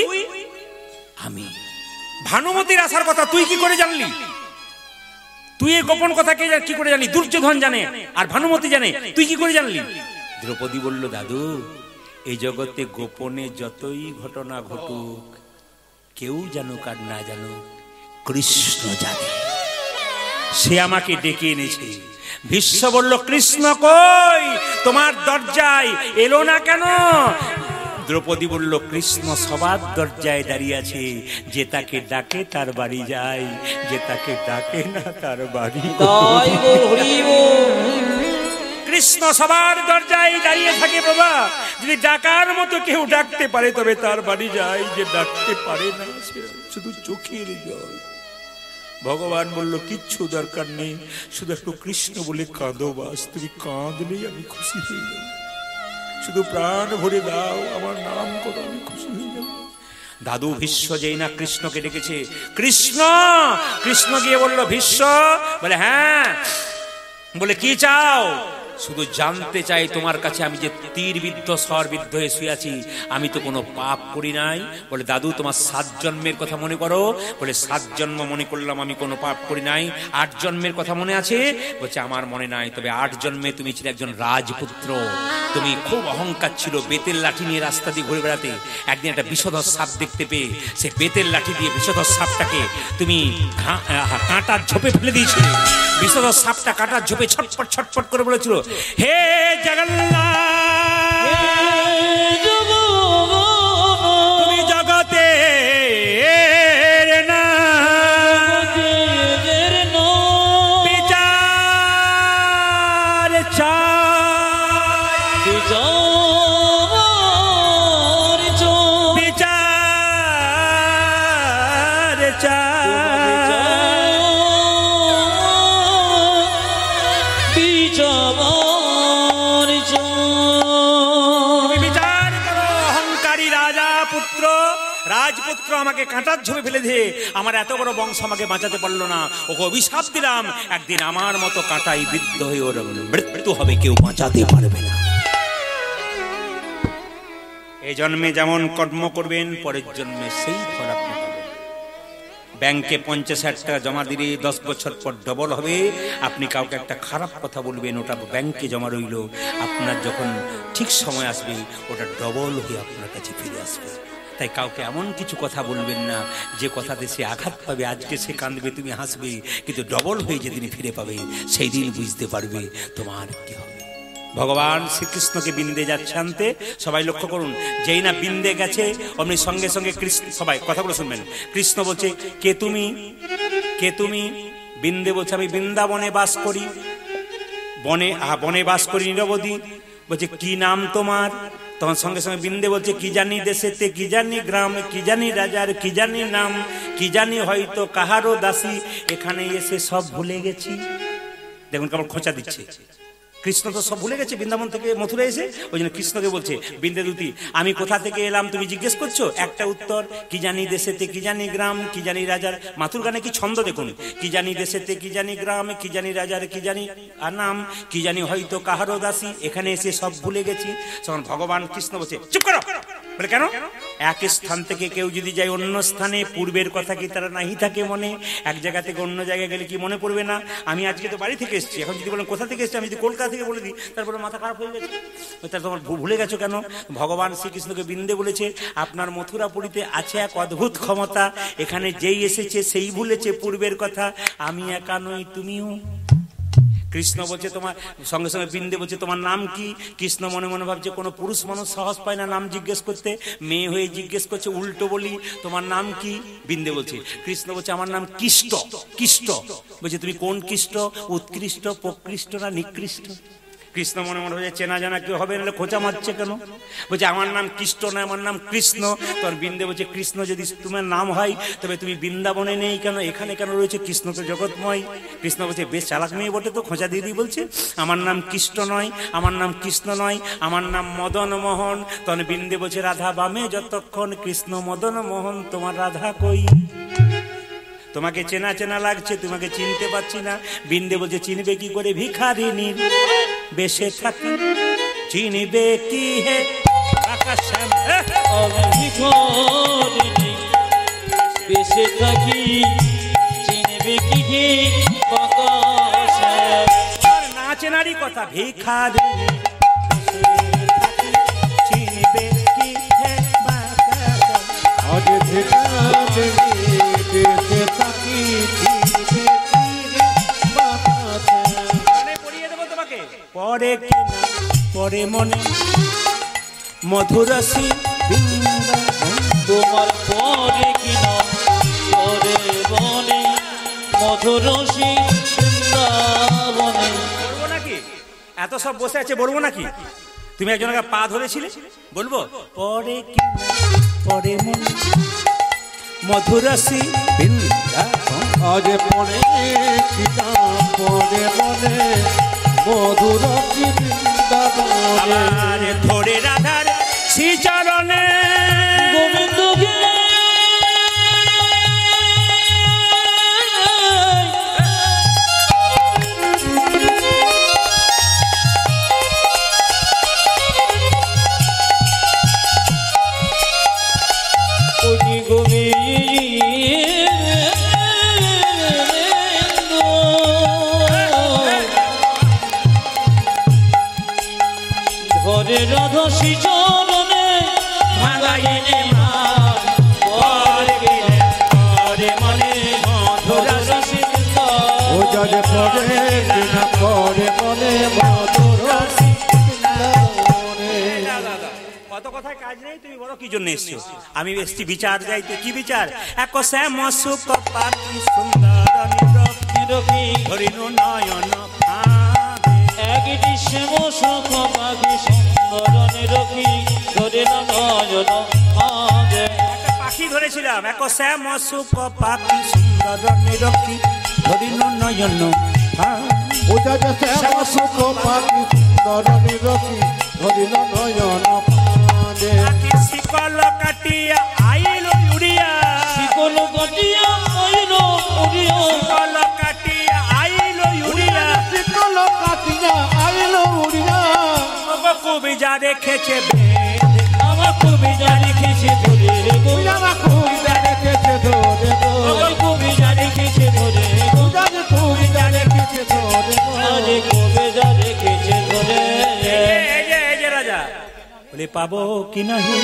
আমি। ভানুমতির আসার কথা তুই কি করে জানলি? তুই এই গোপন কথা কি করে জানলি? দুর্যোধন জানে আর ভানুমতি জানে, তুই কি করে জানলি? দ্রৌপদী বলল, দাদু এই জগতে গোপনে যতই ঘটনা ঘটুক, কেউ জানুক আর না জানুক, কৃষ্ণ জানে, সে আমাকে ডেকে এনেছে। ভীষ্ম বলল, কৃষ্ণ কই? তোমার দরজায় এলো না কেন? দ্রৌপদী বলল, কৃষ্ণ সবার দরজায় দাঁড়িয়ে আছে, যে তাকে ডাকে তার বাড়ি যায়, যে তাকে ডাকে না তার বাড়ি। কৃষ্ণ সবার দরজায় দাঁড়িয়ে থাকে বাবা, যদি ডাকার মতো কেউ ডাকতে পারে তবে তার বাড়ি যায়, যে ডাকতে পারে না সে শুধু চোখের জল। ভগবান বলল, কিচ্ছু দরকার নেই, শুধু একটু কৃষ্ণ বলে কাঁদো বাস, তুমি কাঁদলেই আমি খুশি হয়ে যাব। শুধু প্রাণ ভরে দাও, আমার নাম করো, আমি খুশি হয়ে যাব। দাদু ভীষ্ম যেই না কৃষ্ণকে ডেকেছে, কৃষ্ণ, কৃষ্ণ গিয়ে বলল, ভীষ্ম? বলে হ্যাঁ। বলে কি চাও? শুধু জানতে চাই তোমার কাছে আমি যে তীরবিদ্ধ স্বরবিদ্ধ হয়ে শুয়ে আছি, আমি তো কোনো পাপ করি নাই। বলে দাদু তোমার 7 জন্মের কথা মনে করো। বলে 7 জন্ম মনে করলাম, আমি কোনো পাপ করি নাই। 8 জন্মের কথা মনে আছে? বলছে আমার মনে নাই, তবে 8 জন্মে তুমি ছিলে একজন রাজপুত্র, তুমি খুব অহংকার ছিল, বেতের লাঠি নিয়ে রাস্তা দিয়ে ঘুরে বেড়াতে। একদিন একটা বিষধর সাপ দেখতে পেয়ে সে বেতের লাঠি দিয়ে বিষধর সাপটাকে তুমি কাঁটার ঝোপে ফেলে দিয়েছিলে। বিষধর সাপটা কাঁটার ঝোপে ছটফট ছটফট করে বলেছিল, হে জগন্নাথ, তুমি জগতে বিচার রাজপুত্র আমাকে কাঁটার ঝোপে ফেলে দিয়ে আমার এত বড় বংশ আমাকে বাঁচাতে পারলো না। ওকে অভিশাপ দিলাম, একদিন আমার মতো কাঁটাই বৃদ্ধ হয়ে ওর মৃত্যু হবে, কেউ বাঁচাতে পারবে না। এই জন্মে যেমন কর্ম করবেন, পরের জন্মে সেই ফল আপনি পাবেন। ব্যাংকে 50,000 টাকা জমা দিলে 10 বছর পর ডবল হবে। আপনি কাউকে একটা খারাপ কথা বলবেন, ওটা ব্যাংকে জমা রইল, আপনার যখন ঠিক সময় আসবে ওটা ডবল হয়ে আপনার কাছে ফিরে আসবে। তাই কাউকে এমন কিছু কথা বলবেন না যে কথাতে সে আঘাত পাবে, আজকে সে কাঁদবে তুমি হাসবে, কিন্তু ডবল হয়ে যেদিন ফিরে পাবে সেই দিন বুঝতে পারবে তোমার কি হবে। ভগবান শ্রীকৃষ্ণকে বিন্দে যাচ্ছে আনতে, সবাই লক্ষ্য করুন, যেই না বিন্দে গেছে অমনি সঙ্গে সঙ্গে কৃষ্ণ, সবাই কথাগুলো শুনবেন, কৃষ্ণ বলছে কে তুমি, কে তুমি? বিন্দে বলছে আমি বৃন্দাবনে বাস করি, বনে বাস করি নিরবধি। বলছে কি নাম তোমার? তখন সঙ্গে সঙ্গে বিন্দে বলছে কি জানি দেশেতে, কি জানি গ্রাম, কি জানি রাজার, কি জানি নাম, কি জানি হয়তো কাহারও দাসী, এখানে এসে সব ভুলে গেছি। দেখুন কেমন খোঁচা দিচ্ছে, কৃষ্ণ তো সব ভুলে গেছে বৃন্দাবন থেকে মথুরা এসে। ওই জন্য কৃষ্ণকে বলছে বিন্দে দুতি আমি কোথা থেকে এলাম তুমি জিজ্ঞেস করছো, একটা উত্তর কি জানি দেশেতে, কি জানি গ্রাম, কি জানি রাজার। মাথুর গানে কি ছন্দ দেখুন, কি জানি দেশেতে, কি জানি গ্রাম, কি জানি রাজার, কি জানি নাম, কি জানি হয়তো কাহারও দাসী, এখানে এসে সব ভুলে গেছি। তখন ভগবান কৃষ্ণ বলছে চুপ করো। বলে কেন? এক স্থান থেকে কেউ যদি যায় অন্য স্থানে, পূর্বের কথা কি তারা নাহি থাকে মনে? এক জায়গা থেকে অন্য জায়গায় গেলে কি মনে পড়বে না? আমি আজকে তো বাড়ি থেকে এসেছি, এখন যদি বলেন কোথা থেকে এসেছি, আমি যদি কলকাতা থেকে বলে দিই তারপরে মাথা খারাপ হয়ে গেছে, তার তোমার ভুলে গেছো কেন? ভগবান শ্রীকৃষ্ণকে বিন্দে বলেছে আপনার মথুরাপুরীতে আছে এক অদ্ভুত ক্ষমতা, এখানে যেই এসেছে সেই ভুলেছে পূর্বের কথা, আমি একা নই তুমিও। কৃষ্ণ বলছে তোমার, সঙ্গে সঙ্গে বিন্দে বলছে তোমার নাম কি? কৃষ্ণ মনে মনে ভাবছে কোনো পুরুষ মানুষ সাহস পায় না নাম জিজ্ঞেস করতে, মেয়ে হয়ে জিজ্ঞেস করছে, উল্টো বলি তোমার নাম কি? বিন্দে বলছে, কৃষ্ণ বলছে আমার নাম কৃষ্ট। কৃষ্ট বলছে তুমি কোন কৃষ্ট, উৎকৃষ্ট, প্রকৃষ্ট না নিকৃষ্ট? কৃষ্ণ মনে মনে হচ্ছে চেনা জানা কেউ হবে না, খোঁচা মারছে কেন? বলছে আমার নাম কৃষ্ণ না, আমার নাম কৃষ্ণ। তোর বিন্দে বলছে কৃষ্ণ যদি তোমার নাম হয় তবে তুমি বৃন্দাবনে নেই কেন, এখানে কেন রয়েছে? কৃষ্ণ তো জগৎময়। কৃষ্ণ বলছে বেশ চালাক মেয়ে বটে তো, খোঁচা দিয়ে বলছে আমার নাম কৃষ্ণ নয়, আমার নাম কৃষ্ণ নয়, আমার নাম মদন মোহন। তখন বিন্দে বলছে রাধা বামে যতক্ষণ, কৃষ্ণ মদন মোহন তোমার রাধা কই? তোমাকে চেনা চেনা লাগছে, তোমাকে চিনতে পারছি না। বিন্দে বলছে চিনবে কি করে, ভিখারিনী বেশে থাকি চিনবে কি হে আকাশ ভিখারিনী বেশে থাকি চিনবে কি হে আকাশ। আর না চেনারই কথা, ভিখারিনী চিনবে কি হে আকাশ। আজ ভিখারিনী বেশে থাকি চিনবে কি হে আকাশ। মনে পড়িয়ে দেবো তোমাকে, পরে কি না পরে মনে মধুরসী বৃন্দাবন। তোমার পরে কিনা পরে বনে মধুরসী বৃন্দাবনে। বলবো নাকি? এত সব বসে আছে বলবো নাকি? তুমি একজনকে পা ধরেছিলে, বলবো পরে কি না পরে মনে মধুরসী বৃন্দাবন। আজ পরে কিনা পরে মনে মধুরসী বৃন্দাবনে। আবার ধরে রাধার শ্রীচরণে গোবিন্দ গে ধরে রাধা শ্রীচরণে ভাঙাইলে মা পরে গেলে পরে মনে মধুরসী ও যাজ পরে কিনা পরে মনে মধুরসী বৃন্দাবনে। কত কথায় কাজ নেই, তুমি বলো কি জন্য এসছো? আমি এসছি বিচার যাইতে। কি বিচার? এক শ্যাম সুখ পাখি সুন্দর নিরপি হরিণু নয়ন একটি শ্যাম সুখ পাখি সুন্দর নিরপি ধরে নয়ন আগে। একটা পাখি ধরেছিলাম, এক শ্যাম সুখ পাখি সুন্দর নিরক্ষী হরিণু নয়ন। ও যাজ শ্যাম সুখ পাখি সুন্দর নিরপি ধরিল নয়ন পানে। শিকল কাটিয়া আইল উড়িয়া, শিকল কাটিয়া আইল উড়িয়া, শিকল কাটিয়া আইল উড়িয়া, শিকল কাটিয়া আইল উড়িয়া। কবিজা রেখেছে আমার কবিতা লিখেছে ধরে গো, আমার কবিতা রেখেছে ধরে গো। আমার পাবো কি নাহি,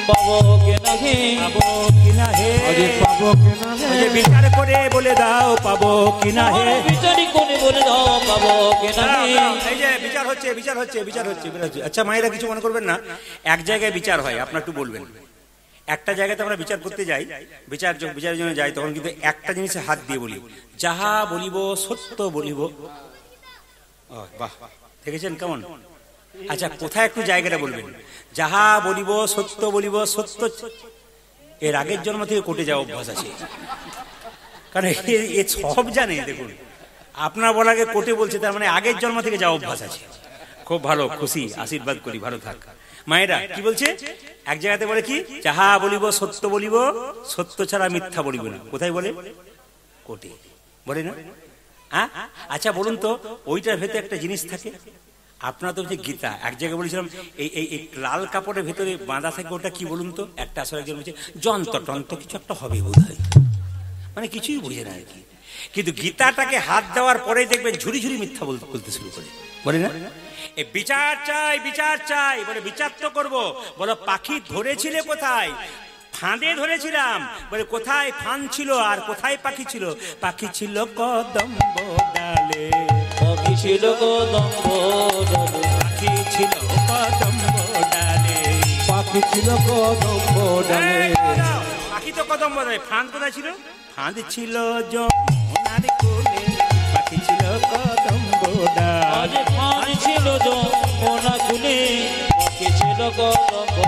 পাবো কে নাহি, পাবো কি না হে, আরে পাবো কিনা হে, ওই যে বিচার করে বলে দাও পাবো কি না হে। বিচারি কোনে বলে দাও পাবো কে নাহি। এই যে বিচার হচ্ছে, বিচার হচ্ছে, বিচার হচ্ছে, বিচার হচ্ছে। আচ্ছা মায়েরা কিছু মনে করবেন না, এক জায়গায় বিচার হয়, আপনার একটু বলবেন। একটা জায়গাতে আমরা বিচার করতে যাই, বিচারের জন্য যাই, তখন কিন্তু একটা জিনিসে হাত দিয়ে বলি, যাহা বলিব সত্য বলিব। বাহ, দেখেছেন কেমন? আচ্ছা কোথায় একটু জায়গাটা বলবেন, যাহা বলিব সত্য বলিব, সত্য এর আগের জন্ম থেকে কোটে যাওয়া অভ্যাস আছে, কারণ এ সব জানে। দেখুন আপনার বলাকে কোটে বলছে, তার মানে আগের জন্ম থেকে যাওয়া অভ্যাস আছে। খুব ভালো, খুশি, আশীর্বাদ করি, ভালো থাক। মায়েরা কি বলছে, এক জায়গাতে বলে কি, যাহা বলিব সত্য বলিব, সত্য ছাড়া মিথ্যা বলিব না। কোথায় বলে? কোটে বলে না? হ্যাঁ, আচ্ছা বলুন তো, ওইটার ভেতরে একটা জিনিস থাকে। আপনার তো গীতা, এক জায়গায় বলেছিলাম এই লাল কাপড়ের ভেতরে বাঁধা থাকে, ওটা কি বলুন তো? একটা আসলে একজন বলছে যন্ত্র টন্ত্র কিছু একটা হবে বোধ হয়, মানে কিছুই বুঝে না আর কি। কিন্তু গীতাটাকে হাত দেওয়ার পরে দেখবেন ঝুড়ি ঝুড়ি মিথ্যা বলতে শুরু করে, বলে না? এ বিচার চাই, বিচার চাই, বলে বিচার তো করবো। বলো পাখি ধরেছিলে কোথায়? ফাঁদে ধরেছিলাম। বলে কোথায় ফান ছিল আর কোথায় পাখি ছিল? পাখি ছিল কদম্ব ডালে, পাখি ছিল কদম্ব ডালে, পাখি ছিল কদম্ব ডালে, পাখি ছিল কদম্ব ডালে। পাখি তো কদম্ব ডালে, ফাঁদ কোথায় ছিল? ফাঁদ ছিল যমুনার কোলে, পাখি ছিল কদম্ব আজ ডালে। ফান ছিল যমুনা কুলে, পাখি ছিল কদম্ব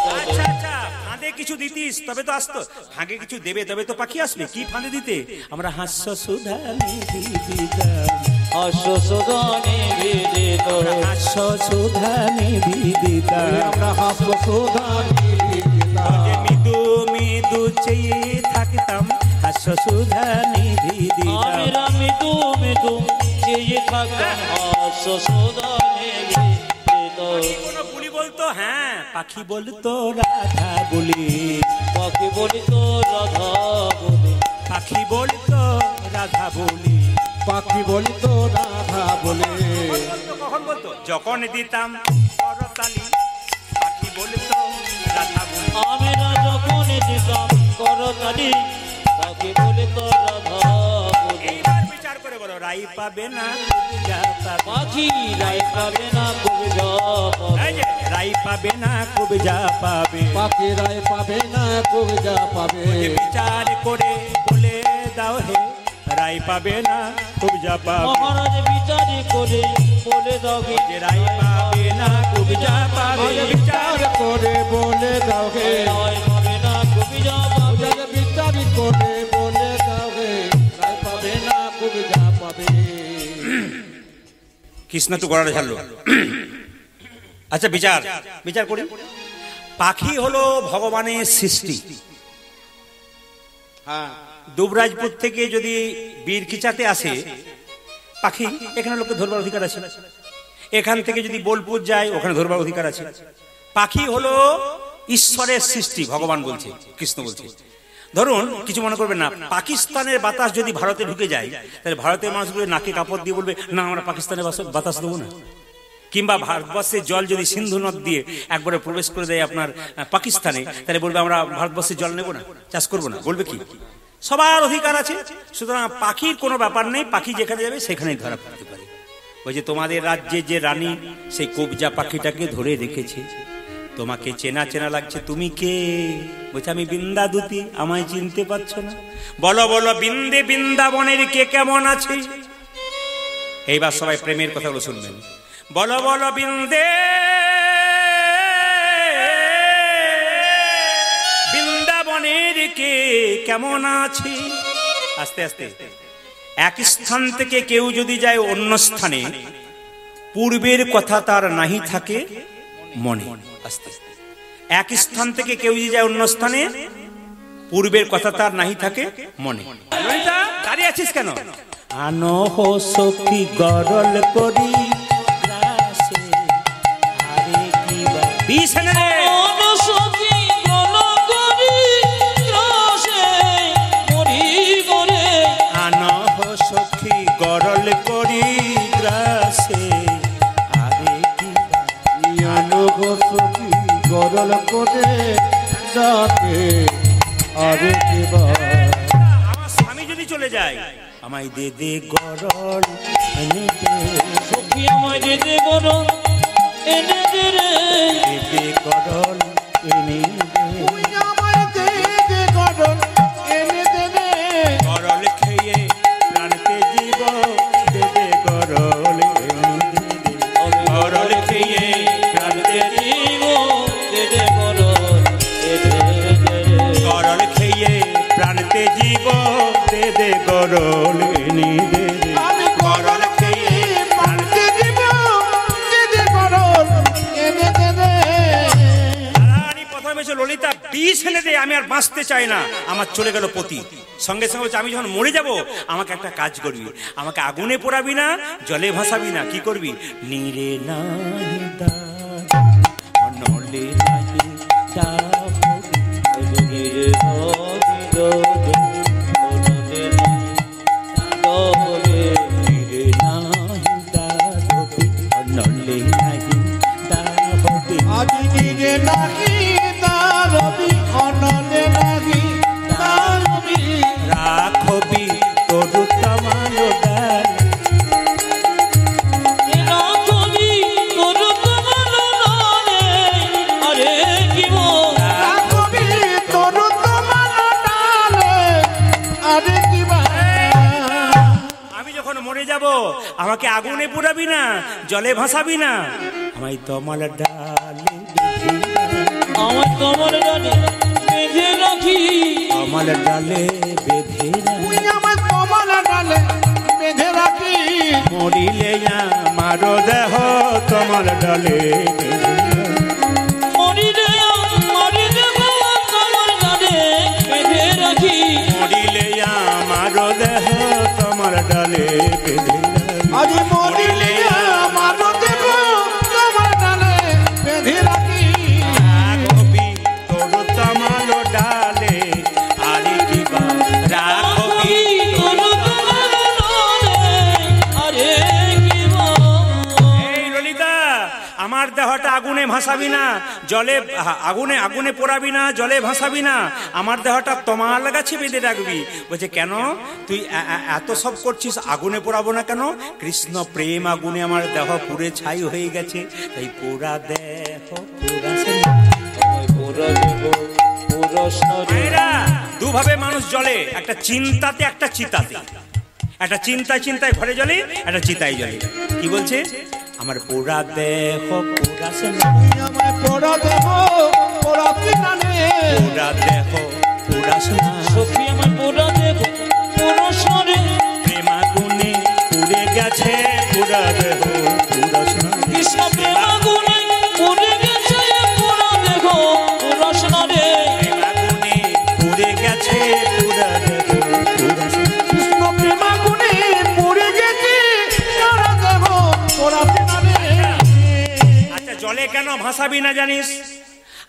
ডালে। আচ্ছা আচ্ছা, ফাঁদে কিছু দিতিস তবে তো আসতো, ফাঁকে কিছু দেবে তবে তো পাখি আসবে। কি ফাঁদে দিতে? আমরা হাস্য সুধা নিধি দিতাম, হাস্য সুধানে বিদিত, হাস্য সুধা নিধি দিতাম। আমরা হাস্য সুধা যে মৃদু মৃদু চেয়ে থাকতাম, হাস্য সুধা নিধি দিতাম। আমরা মৃদু মৃদু চেয়ে থাকতাম, হাস্য সুধানে বিদিত। কোনো বুলি বলতো, হ্যাঁ পাখি বলতো রাধা বলি, পাখি বলিত রাধা বলে, পাখি বলতো রাধা বলি। পাখি বলিত রাধা বলে। কখন বলতো? যখন দিতাম করতালি, পাখি বলতো রাধা বলি। আমরা যখন দিতাম করতালি, পাখি বলিত রাধা বলে। এইবার বিচার করে বলো, রাই পাবে না কবিতা পাবে। পাখি রায় পাবে না কবিতা পাবে, এই যে, রাই পাবে না কবিতা পাবে। পাখি রায় পাবে না কবিতা পাবে। বিচার করে বলে দাও হে, রাই পাবে না কবিতা পাবে। মহারাজ বিচারি করে বলে দাও গে, যে রাই পাবে না কবিতা পাবে। বিচার বিচার করে বলে দাও হে, রায় পাবে না কবিতা পাবে। বিচার করে বলে দাও হে, রায় পাবে না কবিতা পাবে। কৃষ্ণ তো গড়াটা ছাড়লো। আচ্ছা বিচার বিচার করি। পাখি হলো ভগবানের সৃষ্টি। হ্যাঁ, দুবরাজপুর থেকে যদি বীরকিচাতে আসে পাখি, এখানে লোকে ধরবার অধিকার আছে। এখান থেকে যদি বোলপুর যায়, ওখানে ধরবার অধিকার আছে। পাখি হলো ঈশ্বরের সৃষ্টি, ভগবান বলছে, কৃষ্ণ বলছে। ধরুন কিছু মনে করবেন না, পাকিস্তানের বাতাস যদি ভারতে ঢুকে যায়, তাহলে ভারতের মানুষগুলো নাকে কাপড় দিয়ে বলবে না আমরা পাকিস্তানের বাতাস দেবো না। কিংবা ভারতবর্ষের জল যদি সিন্ধু নদ দিয়ে একবারে প্রবেশ করে দেয় আপনার পাকিস্তানে, তাহলে বলবে আমরা ভারতবর্ষের জল নেবো না, চাষ করবো না। বলবে কি? সবার অধিকার আছে। সুতরাং পাখির কোনো ব্যাপার নেই, পাখি যেখানে যাবে সেখানেই ধরা পড়তে পারে। ওই যে তোমাদের রাজ্যে যে রানী সেই কবজা পাখিটাকে ধরে রেখেছে, তোমাকে চেনা চেনা লাগছে, তুমি কে? বলছে আমি বৃন্দাদূতি, আমায় চিনতে পারছো না? বলো বলো বৃন্দে বৃন্দাবনের কে কেমন আছে? এইবার সবাই প্রেমের কথাগুলো শুনবেন। বলো বলো বৃন্দে বৃন্দাবনের কে কেমন আছে? আস্তে আস্তে। এক স্থান থেকে কেউ যদি যায় অন্য স্থানে, পূর্বের কথা তার নাহি থাকে মনে। আস্তে আস্তে। এক স্থান থেকে কেউ যদি যায় অন্য স্থানে, পূর্বের কথা তার নাহি থাকে মনে। ললিতা, দাঁড়িয়ে আছিস কেন? আনো হো সখী গরল করি গ্রাসে, আরে কি বা বিছানা রে। সখী গণ করি গ্রাসে, মরি করে। আনো হো সখী গরল করি গ্রাসে, আরে কি বা আনো গো সখী ডাকে আরে কিবা আমার স্বামী যদি চলে যায়, আমায় দে দে গরল এনে দে, সখী আমায় দে দে গরল এনে দে রে, দে দে গরল এনে দে, তুই আমায় দে দে গরল এনে দে রে, গরল খেয়ে প্রাণতে জীব, দে দে গরল এনে দে দে, গরল খেয়ে প্রাণতে জীব, দে দে গরল এনে দে রে, গরল খেয়ে প্রাণতে জীব, দে দে গরল এনে দে দে, আমি গরল খেয়ে প্রাণতে দিব দে দে গরল এনে দে রে। রানী প্রথমে এসে ললিতা বিষ এনে দে, আমি আর বাঁচতে চাই না, আমার চলে গেল পতি। সঙ্গে সঙ্গে বলছে, আমি যখন মরে যাব আমাকে একটা কাজ করবি, আমাকে আগুনে পোড়াবি না, জলে ভাসাবি না, কি করবি? নীরে নাহি দাগ, অনলে নাহি দাগ, নীরে নদী দোলে, ওলনে নাই দোলে, নীরে নাহি দাগ, অনলে নাহি দাগ, আজি নিরে নাহি তারবি অনলে নাহি তারবি রাখবি তরু তমাল ডাল, রাখবি তোর কমল নালে, আরে কি মন রাখবি তোর তোমার ডালে আরে কিবা আমি যখন মরে যাব আমাকে আগুনে পুড়াবি না, জলে ভাসাবি না, আমায় তমাল ডালে আমার তোমার ডালে বেঁধে রাখি, তমাল ডালে বেঁধে তুই আমার তোমার ডালে বেঁধে রাখি মরিলে আমার দেহ তমাল ডালে মরিলে মরি দেব তোমার ডালে বেঁধে রাখি, মরিলে আমার দেহ তমাল ডালে বেঁধে আজি মরিলে আমার দেব তোমার ডালে বেঁধে রাখি রাখবি তোর তমাল ডালে, আরে কিবা রাখবি তোর কমল নালে, আরে কি মন এই ললিতা, আমার দেহটা আগুনে ভাসাবি না, জলে আগুনে আগুনে পোড়াবি না, জলে ভাসাবি না, আমার দেহটা তমাল গাছে বেঁধে রাখবি। বলছে কেন তুই এত সব করছিস, আগুনে পোড়াবো না কেন? কৃষ্ণ প্রেম আগুনে আমার দেহ পুড়ে ছাই হয়ে গেছে, তাই পোড়া দেহ পোড়াছে না। আমায় পোড়া দেব পুরস্কারে, মায়েরা, দুভাবে মানুষ জ্বলে, একটা চিন্তাতে একটা চিতাতে, একটা চিন্তায় চিন্তায় ঘরে জ্বলে, একটা চিতায় জ্বলে। কি বলছে? আমার পোড়া দেহ পোড়াছে না, তুই আমায় পড়া দেব পড়াতে নালে পোড়া দেহ পোড়াছে না, সখী আমার পোড়া দেব পুরস্কারে, প্রেম আগুনে পুড়ে গেছে, পোড়া দেহ পোড়াছে না, কৃষ্ণ প্রেম আগুনে পুড়ে গেছে, পোড়া দেব পুরস্কারে, প্রেম আগুনে পুড়ে গেছে, পোড়া দেহ পোড়াছে না। কৃষ্ণ প্রেমা গুণে পড়ে গেছে পড়া দেব পড়াতে নালে আচ্ছা, জলে কেন ভাসাবি না জানিস?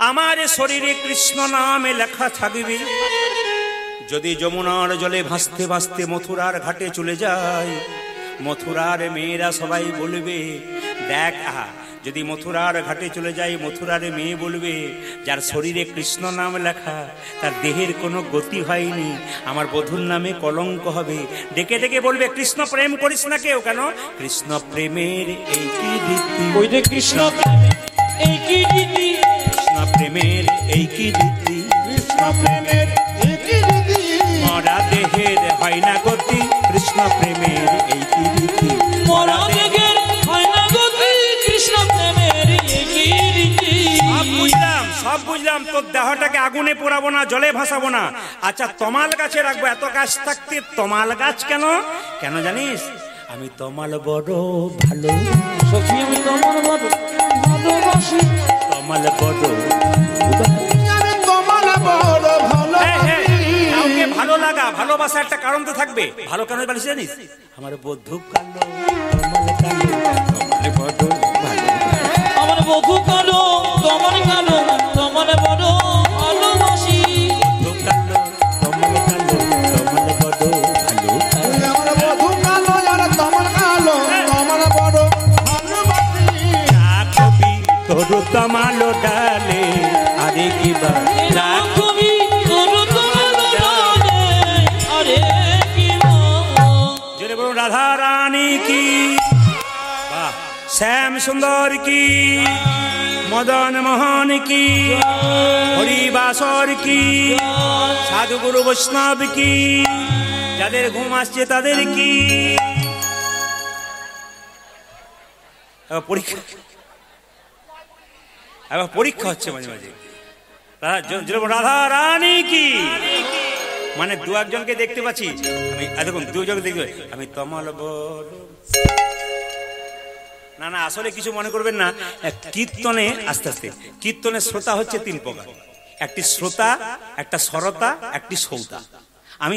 আমার শরীরে কৃষ্ণ নামে লেখা থাকবে, যদি যমুনার জলে ভাসতে ভাসতে মথুরার ঘাটে চলে যায়, মথুরার মেয়েরা সবাই বলবে, দেখ আহা, যদি মথুরার ঘাটে চলে যায়, মথুরার মেয়ে বলবে, যার শরীরে কৃষ্ণ নাম লেখা, তার দেহের কোনো গতি হয়নি, আমার বধূর নামে কলঙ্ক হবে। ডেকে ডেকে বলবে, কৃষ্ণ প্রেম করিস না কেউ, কেন? কৃষ্ণ প্রেমের এই কি রীতি, ওই যে কৃষ্ণ প্রেমে এই কি রীতি, কৃষ্ণ প্রেমের এই কি রীতি, কৃষ্ণ প্রেমের একই রীতি মরা দেহের হয় না গতি, কৃষ্ণ প্রেমের এই কি রীতি, মরা দেহের হয় না গতি, কৃষ্ণ প্রেমের এই কি রীতি। সব বুঝলাম, তোর দেহটাকে আগুনে পোড়াবো না, জলে ভাসাবো না। আচ্ছা, তমাল গাছে রাখবো, এত গাছ থাকতে তমাল গাছ কেন? কেন জানিস? আমি তমাল বড় ভালো, সখী আমি তোমার বড় ভালোবাসি, তমাল বড় আমি তোমার বড় ভালো কাউকে ভালো লাগা, ভালোবাসা একটা কারণ তো থাকবে। ভালো কেন বলিস জানিস? আমার বধূ কালো, তমাল কালো, তমাল বড় ভালো, আমার বধূ কালো, তোমার কালো, তোমার বড় ভালোবাসি, বধূ কালো, তমাল কালো, তমাল বড় ভালো, আমার বধূ কালো আর তোমার কালো তোমার বড় ভালোবাসি রাখবি তোর তমাল ডালে, আরে কিবা রাখ শ্যাম সুন্দর কি, মদন মোহন কি, হরিবাসর কি, সাধু গুরু বৈষ্ণব কি, যাদের ঘুম আসছে তাদের কি। পরীক্ষা পরীক্ষা হচ্ছে মাঝে মাঝে। রাধা রানী কি, মানে দু একজনকে দেখতে পাচ্ছি আমি, দেখুন দুজনকে দেখতে আমি তমাল বড়। না না, আসলে কিছু মনে করবেন না। কীর্তনে আস্তে আস্তে কীর্তনের শ্রোতা হচ্ছে তিন প্রকার, একটি শ্রোতা, একটা সরতা, একটি সৌতা। আমি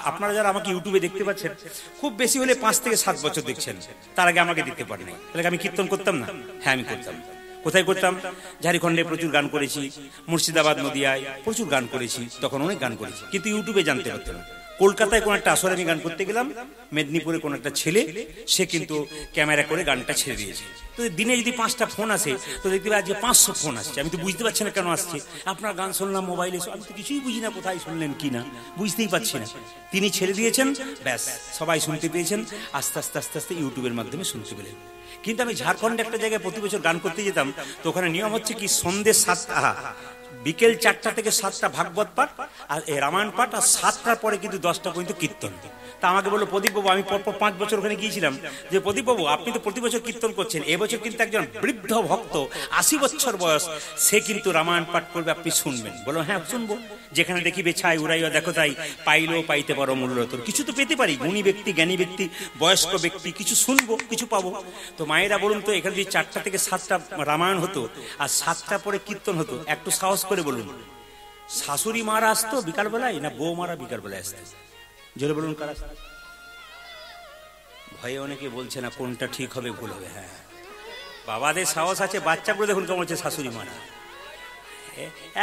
আপনারা যারা আমাকে ইউটিউবে দেখতে পাচ্ছেন খুব বেশি হলে 5 থেকে 7 বছর দেখছেন, তার আগে আমাকে দেখতে পারেনি। তাহলে আমি কীর্তন করতাম না? হ্যাঁ আমি করতাম। কোথায় করতাম? ঝাড়খণ্ডে প্রচুর গান করেছি, মুর্শিদাবাদ নদিয়ায় প্রচুর গান করেছি, তখন অনেক গান করেছি, কিন্তু ইউটিউবে জানতে পারতাম না। কলকাতায় কোন একটা আসরে আমি গান করতে গেলাম, মেদিনীপুরে কোন একটা ছেলে সে কিন্তু ক্যামেরা করে গানটা ছেড়ে দিয়েছে। তো দিনে যদি 5টা ফোন আসে তো দেখতে পাই আজকে 500 ফোন আসছে। আমি তো বুঝতে পারছি না কেন আসছে। আপনার গান শুনলাম মোবাইলে, আমি তো কিছুই বুঝি না কোথায় শুনলেন কি না, বুঝতেই পারছি না। তিনি ছেড়ে দিয়েছেন, ব্যাস সবাই শুনতে পেয়েছেন, আস্তে আস্তে আস্তে আস্তে ইউটিউবের মাধ্যমে শুনতে পেলেন। কিন্তু আমি ঝাড়খণ্ডে একটা জায়গায় প্রতি বছর গান করতে যেতাম, তো ওখানে নিয়ম হচ্ছে কি সন্ধ্যে 7টা বিকেল 4টা থেকে 7টা ভাগবত পাঠ আর রামায়ণ পাঠ, আর 7টার পরে কিন্তু 10টা পর্যন্ত কীর্তন। তা আমাকে বললো প্রদীপবাবু, আমি পরপর 5 বছর ওখানে গিয়েছিলাম, যে প্রদীপবাবু আপনি তো প্রতি বছর কীর্তন করছেন, এবছর কিন্তু একজন বৃদ্ধ ভক্ত 80 বছর বয়স, সে কিন্তু রামায়ণ পাঠ করবে, আপনি শুনবেন? বলো হ্যাঁ শুনবো। যেখানে দেখিবে ছাই উড়াইয়া দেখো তাই, পাইলেও পাইতে পারো মূল্য তোর। কিছু তো পেতে পারি, গুণী ব্যক্তি, জ্ঞানী ব্যক্তি, বয়স্ক ব্যক্তি, কিছু শুনবো, কিছু পাবো। তো মায়েরা বলুন তো, এখানে যদি 4টা থেকে 7টা রামায়ণ হতো আর 7টা পরে কীর্তন হতো, একটু সাহস করে বলুন, শাশুড়ি মারা আসতো বিকালবেলায় না বউ মারা বিকালবেলায় আসতো? জোরে বলুন কারা? ভয়ে অনেকে বলছে না কোনটা ঠিক হবে ভুল হবে। হ্যাঁ, বাবাদের সাহস আছে, বাচ্চাগুলো দেখুন কেমন হচ্ছে শাশুড়ি মারা,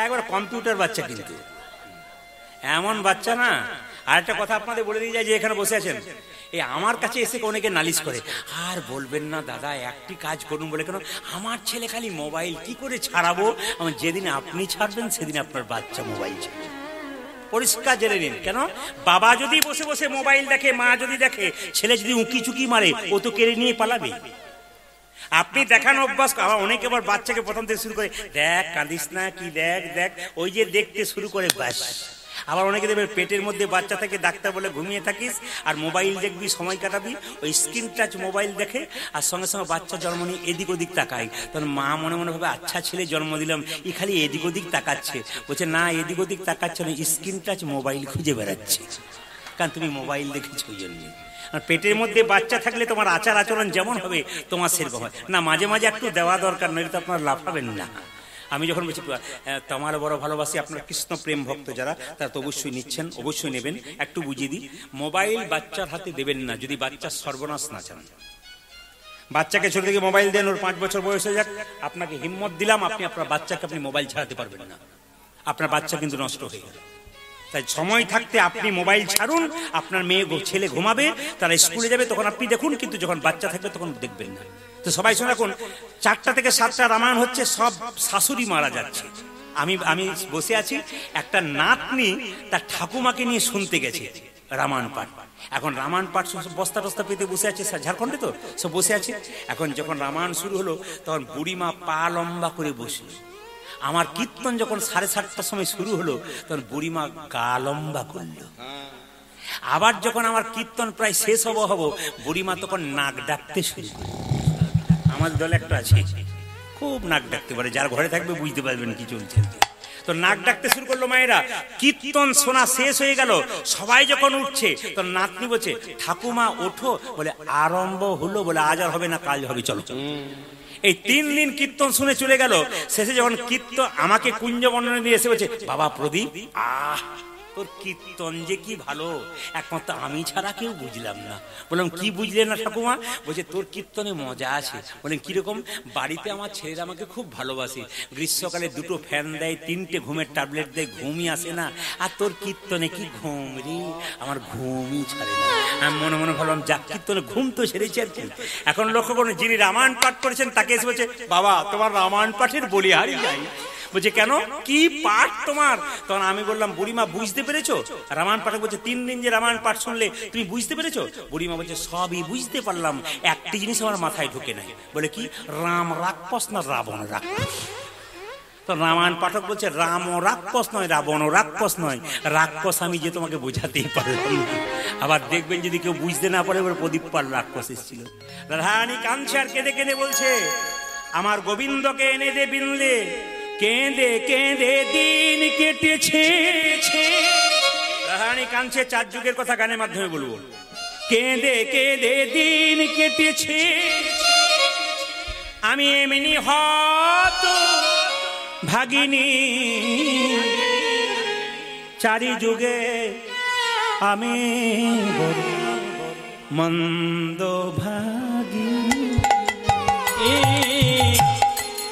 একবার কম্পিউটার বাচ্চা, কিন্তু এমন বাচ্চা না। আর একটা কথা আপনাদের বলে দিয়ে যায়, যে এখানে বসে আছেন, এই আমার কাছে এসে অনেকে নালিশ করে, আর বলবেন না দাদা একটি কাজ করুন বলে, কেন আমার ছেলে খালি মোবাইল কি করে ছাড়াবো? আমার যেদিন আপনি ছাড়বেন সেদিন আপনার বাচ্চা মোবাইল ছাড়বে। পরিষ্কার জেনে নিন, কেন বাবা যদি বসে বসে মোবাইল দেখে, মা যদি দেখে, ছেলে যদি উঁকি চুকি মারে, ও তো কেড়ে নিয়ে পালাবে। আপনি দেখানো অভ্যাস, অনেকে আবার বাচ্চাকে প্রথম থেকে শুরু করে, দেখ কাঁদিস না, কি দেখ দেখ, ওই যে দেখতে শুরু করে, ব্যাস। আবার অনেকে দেখবে পেটের মধ্যে বাচ্চা থেকে ডাক্তার বলে ঘুমিয়ে থাকিস আর মোবাইল দেখবি, সময় কাটাবি, ওই স্ক্রিন টাচ মোবাইল দেখে, আর সঙ্গে সঙ্গে বাচ্চা জন্ম নিয়ে এদিক ওদিক তাকায়। তখন মা মনে মনে ভাবে, আচ্ছা ছেলে জন্ম দিলাম, ই খালি এদিক ওদিক তাকাচ্ছে। বলছে না, এদিক ওদিক তাকাচ্ছে না, স্ক্রিন টাচ মোবাইল খুঁজে বেড়াচ্ছে, কারণ তুমি মোবাইল দেখেছো ওই জন্য। আর পেটের মধ্যে বাচ্চা থাকলে তোমার আচার আচরণ যেমন হবে তোমার সেরকম হয় না। মাঝে মাঝে একটু দেওয়া দরকার, নইলে তো আপনার লাফাবেন না। আমি যখন বলছি তোমার বড় ভালোবাসি, আপনার কৃষ্ণ প্রেম ভক্ত যারা, তারা তো অবশ্যই নিচ্ছেন, অবশ্যই নেবেন। একটু বুঝিয়ে দিই, মোবাইল বাচ্চার হাতে দেবেন না যদি বাচ্চার সর্বনাশ না চান। বাচ্চাকে ছোট থেকে মোবাইল দেন, ওর 5 বছর বয়স হয়ে যাক, আপনাকে হিম্মত দিলাম, আপনি আপনার বাচ্চাকে আপনি মোবাইল ছাড়াতে পারবেন না, আপনার বাচ্চা কিন্তু নষ্ট হয়ে গেল। তাই সময় থাকতে আপনি মোবাইল ছাড়ুন। আপনার মেয়ে ছেলে ঘুমাবে, তারা স্কুলে যাবে, তখন আপনি দেখুন, কিন্তু যখন বাচ্চা থাকবে তখন দেখবেন না। তো সবাই শুনে রাখুন, 4টা থেকে 7টা রামায়ণ হচ্ছে, সব শাশুড়ি মারা যাচ্ছে। আমি বসে আছি, একটা নাতনি তার ঠাকুমাকে নিয়ে শুনতে গেছে রামায়ণ পাঠ। এখন রামায়ণ পাঠ বস্তা টস্তা পেতে বসে আছে, ঝাড়খণ্ডে তো সব বসে আছে। এখন যখন রামায়ণ শুরু হলো, তখন বুড়িমা পা লম্বা করে বসলো। আমার কীর্তন যখন 7:30টার সময় শুরু হলো, তখন বুড়িমা গা লম্বা করলো। আবার যখন আমার কীর্তন প্রায় শেষ হব, বুড়িমা তখন নাক ডাকতে শুরু করলো। আমার দলে একটা আছে, খুব নাক ডাকতে পারে, যার ঘরে থাকবে বুঝতে পারবেন কি চলছে। তো নাক ডাকতে শুরু করলো মায়েরা। কীর্তন শোনা শেষ হয়ে গেল, সবাই যখন উঠছে, তো নাতনি বলছে, ঠাকুমা ওঠো। বলে আরম্ভ হলো, বলে আজ আর হবে না, কাল হবে, চলো চলো। এই 3 দিন কীর্তন শুনে চলে গেল। শেষে যখন কীর্তন আমাকে কুঞ্জ বর্ণনা দিয়ে এসে বলছে, বাবা প্রদীপ, তোর কীর্তন যে কি ভালো, একমাত্র আমি ছাড়া কেউ বুঝলাম না। বললাম কি বুঝলে না ঠাকুমা? বলছে তোর কীর্তনে মজা আছে। বলেন কিরকম? বাড়িতে আমার ছেলেরা আমাকে খুব ভালোবাসে, গ্রীষ্মকালে 2টো ফ্যান দেয়, 3টে ঘুমের ট্যাবলেট দেয়, ঘুমই আসে না। আর তোর কীর্তনে কি ঘুম রে, আমার ঘুমই ছাড়ে না। আমি মনে মনে ভাবলাম, যাক কীর্তনে ঘুম তো সেরেছে আর কি। এখন লক্ষ্য করুন, যিনি রামায়ণ পাঠ করেছেন তাকে এসে বলছে, বাবা তোমার রামায়ণ পাঠের বলিহারি যাই। বলছে কেন, কি পাঠ তোমার? তখন আমি বললাম বুড়িমা বুঝতে পেরেছো? রামায়ণ পাঠক বলছে 3 দিন যে রামায়ণ পাঠ শুনলে তুমি বুঝতে পেরেছো? বুড়িমা বলছে সবই বুঝতে পারলাম, একটি জিনিস আমার মাথায় ঢুকে নাই। বলে কি? রাম রাক্ষস না রাবণ রাক্ষস? তো রামায়ণ পাঠক বলছে রাম ও রাক্ষস নয়, রাবণ ও রাক্ষস নয়, রাক্ষস আমি যে তোমাকে বোঝাতেই পারলাম না। আবার দেখবেন যদি কেউ বুঝতে না পারে, প্রদীপ পাল রাক্ষস এসেছিল। রাধারানী কাঁদছে আর কেঁদে কেঁদে বলছে আমার গোবিন্দকে এনে দে বিনলে, কেঁদে কেঁদে দিন কেটেছে। রাধারানী কাঁদছে, 4 যুগের কথা গানের মাধ্যমে বলবো। কেঁদে কেঁদে দিন কেটেছে, আমি এমনি হত ভাগিনী, 4 যুগে আমি মন্দ ভাগিনী।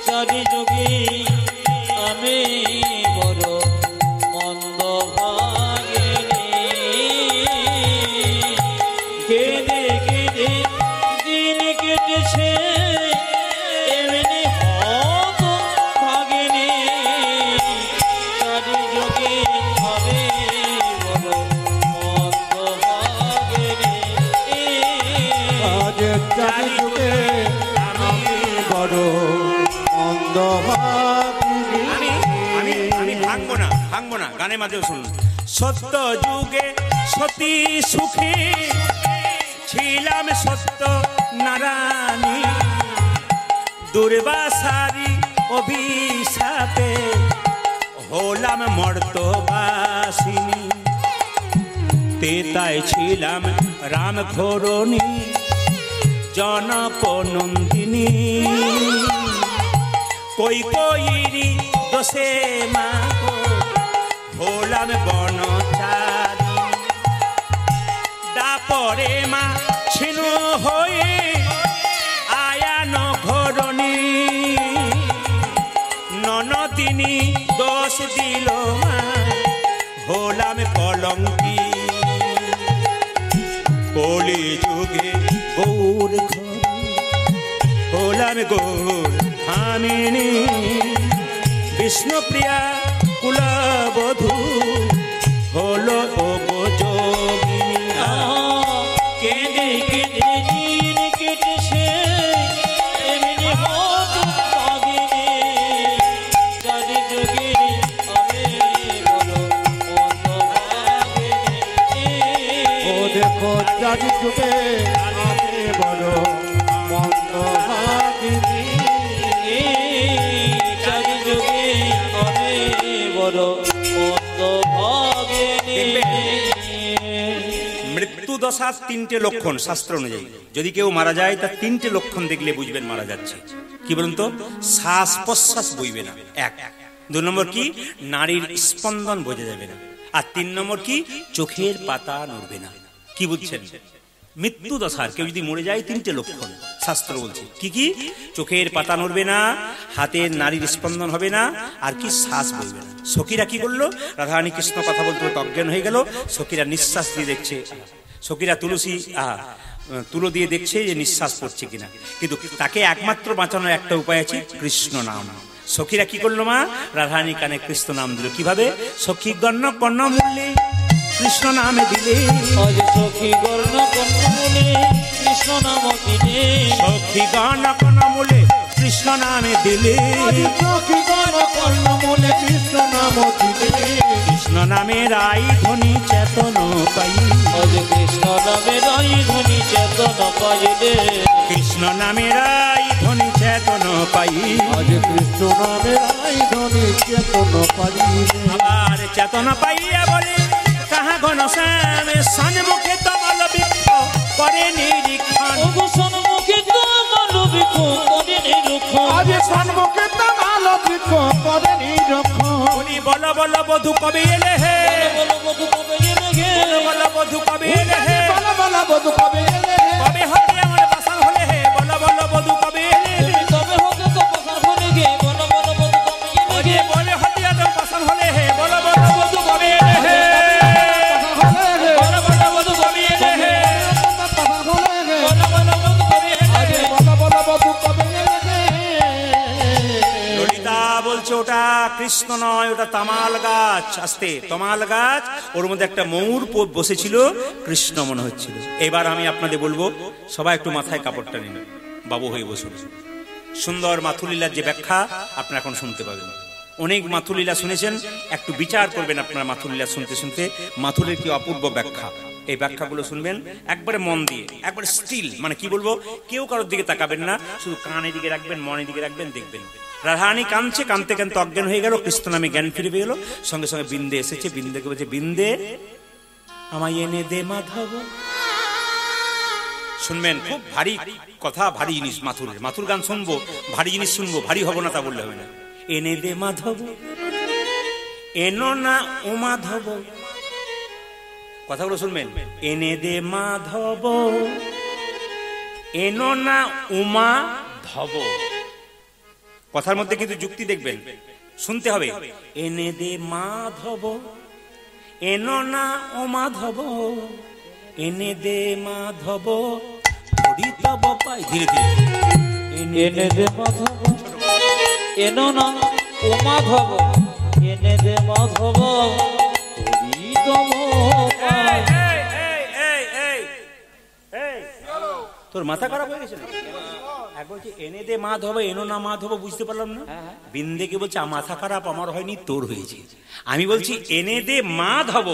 4 যুগে আমি বড় মন্দ ভাগিনী, কেঁদে কেঁদে দিন কেটেছে, এমনি হত ভাগিনী, 4 যুগে আমি বড় মন্দ ভাগিনী। আজ 4 যুগে আমি বড় মন্দ ভাগিনী। আমি ভাঙবো না গানের মাঝেও শুনুন। সত্য যুগে সতী সুখী ছিলাম, সত্য নারায়ণী, দুর্বাসারি অভিশাপে হলাম মর্তবাসিনী, তেতায় ছিলাম রাম ঘোরণী, জনক নন্দিনী, কই কইরি দোষে মা গো হলাম বনচারী, দাপরে মা ছিন্ন হয়ে আয়ান ঘরণী, ননদিনী দোষ দিল মা হলাম কলঙ্কি, কলি যুগে গৌর হলাম গৌর ভামিনী, বিষ্ণুপ্রিয়া কুলবধূ হলো ও যোগিনী। কেঁদে কেঁদে দিন কেটেছে, এমনি হত ভাগিনী, 4 যুগে আমি বড় মন্দ ভাগিনী। ও দেখো 4 যুগে আমি বড় মন্দ ভাগিনী। 4 যুগে আমি বড় মন্দ ভাগিনী। মৃত্যু দশার 3টে লক্ষণ শাস্ত্র অনুযায়ী, যদি কেউ মারা যায় তার 3টে লক্ষণ দেখলে বুঝবেন মারা যাচ্ছে। কি বলুন তো? শ্বাস প্রশ্বাস বইবে না, 1। 2 নম্বর কি? নারীর স্পন্দন বোঝা যাবে না। আর 3 নম্বর কি? চোখের পাতা নড়বে না। কি বুঝছেন? মৃত্যু দশার কেউ যদি মরে যায় 3টে লক্ষণ শাস্ত্র বলছে। কি কি? চোখের পাতা নড়বে না, হাতের নারীর স্পন্দন হবে না, আর কি? শ্বাস বইবে না। সখীরা কি করলো? রাধারানী কৃষ্ণ কথা বলতে বলতে অজ্ঞান হয়ে গেল। সখীরা নিঃশ্বাস দিয়ে দেখছে, সখীরা তুলো দিয়ে দেখছে যে নিঃশ্বাস পড়ছে কিনা। কিন্তু তাকে একমাত্র বাঁচানোর একটা উপায় আছে, কৃষ্ণ নাম। সখীরা কি করলো মা? রাধারানী কানে কৃষ্ণ নাম দিল। কিভাবে? সখী গণ্য কর্ণ মূল্যে কৃষ্ণ নামে দিলে, সখী গণ কর্ণমূলে কৃষ্ণ নাম দিলে, সখী গণ কর্ণ মূলে কৃষ্ণ নামে দিলে, সখী গণ কর্ণমূলে কৃষ্ণ নাম দিলে, কৃষ্ণ নামে রাই ধ্বনি চেতন পাই, কৃষ্ণ নামে রাই ধ্বনি চেতন পাইলে, কৃষ্ণ নামে রাই ধ্বনি চেতন পাই, আজ কৃষ্ণ নামে রাই ধ্বনি চেতন পাইলে। আবার চেতন পাইয়া বলে কাহা ঘন শ্যামে সন্মুখে তমাল বৃক্ষ করে নিরীক্ষণ, সন্মুখে তমাল বৃক্ষ করে নিরীক্ষণ, আজ সন্মুখে তমাল বৃক্ষ করে নিরীক্ষণ। উনি বল বল বধূ কবে এলে হে, বল বধূ কবে এলে হে, বল বধূ কবে এলে হে, বল বল বধূ কবে এলে হে, কবে হবে আমার বাসন হলে হে, বল বল বধূ কবে এলে হে, কবে হবে তো বাসন হলে গে, বল বল বধূ কবে এলে গে, বলে হবে তো বাসন হলে হে, বল বল বধূ কবে এলে হে, বল বল বধূ কবে এলে হে, বল বল বধূ কবে এলে হে। বল বল বধূ কবে এলে হে। ললিতা বলছে ওটা কৃষ্ণ নয়, ওটা তামাল গাছ। আস্তে, তমাল গাছ, ওর মধ্যে একটা ময়ূর বসেছিল, কৃষ্ণ মনে হচ্ছিল। এবার আমি আপনাদের বলবো, সবাই একটু মাথায় কাপড়টা নিন, বাবু হয়ে বসুন। সুন্দর মাথুলীলার যে ব্যাখ্যা আপনারা এখন শুনতে পাবেন। অনেক মাথুলীলা শুনেছেন, একটু বিচার করবেন আপনারা মাথুলীলা শুনতে শুনতে, মাথুরের কি অপূর্ব ব্যাখ্যা। এই ব্যাখ্যাগুলো শুনবেন একবারে মন দিয়ে, একবারে স্টিল, মানে কি বলবো, কেউ কারোর দিকে তাকাবেন না, শুধু কানের দিকে রাখবেন, মনের দিকে রাখবেন, দেখবেন রাধারানী কাঁদছে, কাঁদতে কাঁদতে অজ্ঞান হয়ে গেল, কৃষ্ণ নামে জ্ঞান ফিরে পেয়ে গেল। সঙ্গে সঙ্গে বিন্দে এসেছে, বিন্দেকে বলছে, বিন্দে আমায় এনে দে মাধব। শুনবেন, খুব ভারী কথা, ভারী জিনিস মাথুরের। মাথুর গান শুনবো, ভারী জিনিস শুনবো, ভারী হবো না তা বললে হবে না। এনে দে মাধব, এনো না ও মাধব, কথাগুলো শুনবেন। এনে দে মাধব, এনো না উমা ধব। কথার মধ্যে কিন্তু যুক্তি দেখবেন, শুনতে হবে। এনে দে মাধব, এনো না ও মাধব, এনে দে মাধব, হরি তব পাই। ধীরে ধীরে, এনে দে মাধব, এনো না ও মাধব, এনে দে মাধব, হরি তব পাই। তোর মাথা খারাপ হয়ে গেছে না? এক বলছে এনে দে মাধব, এনো না মাধব, বুঝতে পারলাম না। বিন্দেকে বলছে মাথা খারাপ আমার হয়নি, তোর হয়েছে। আমি বলছি এনে দে মাধব,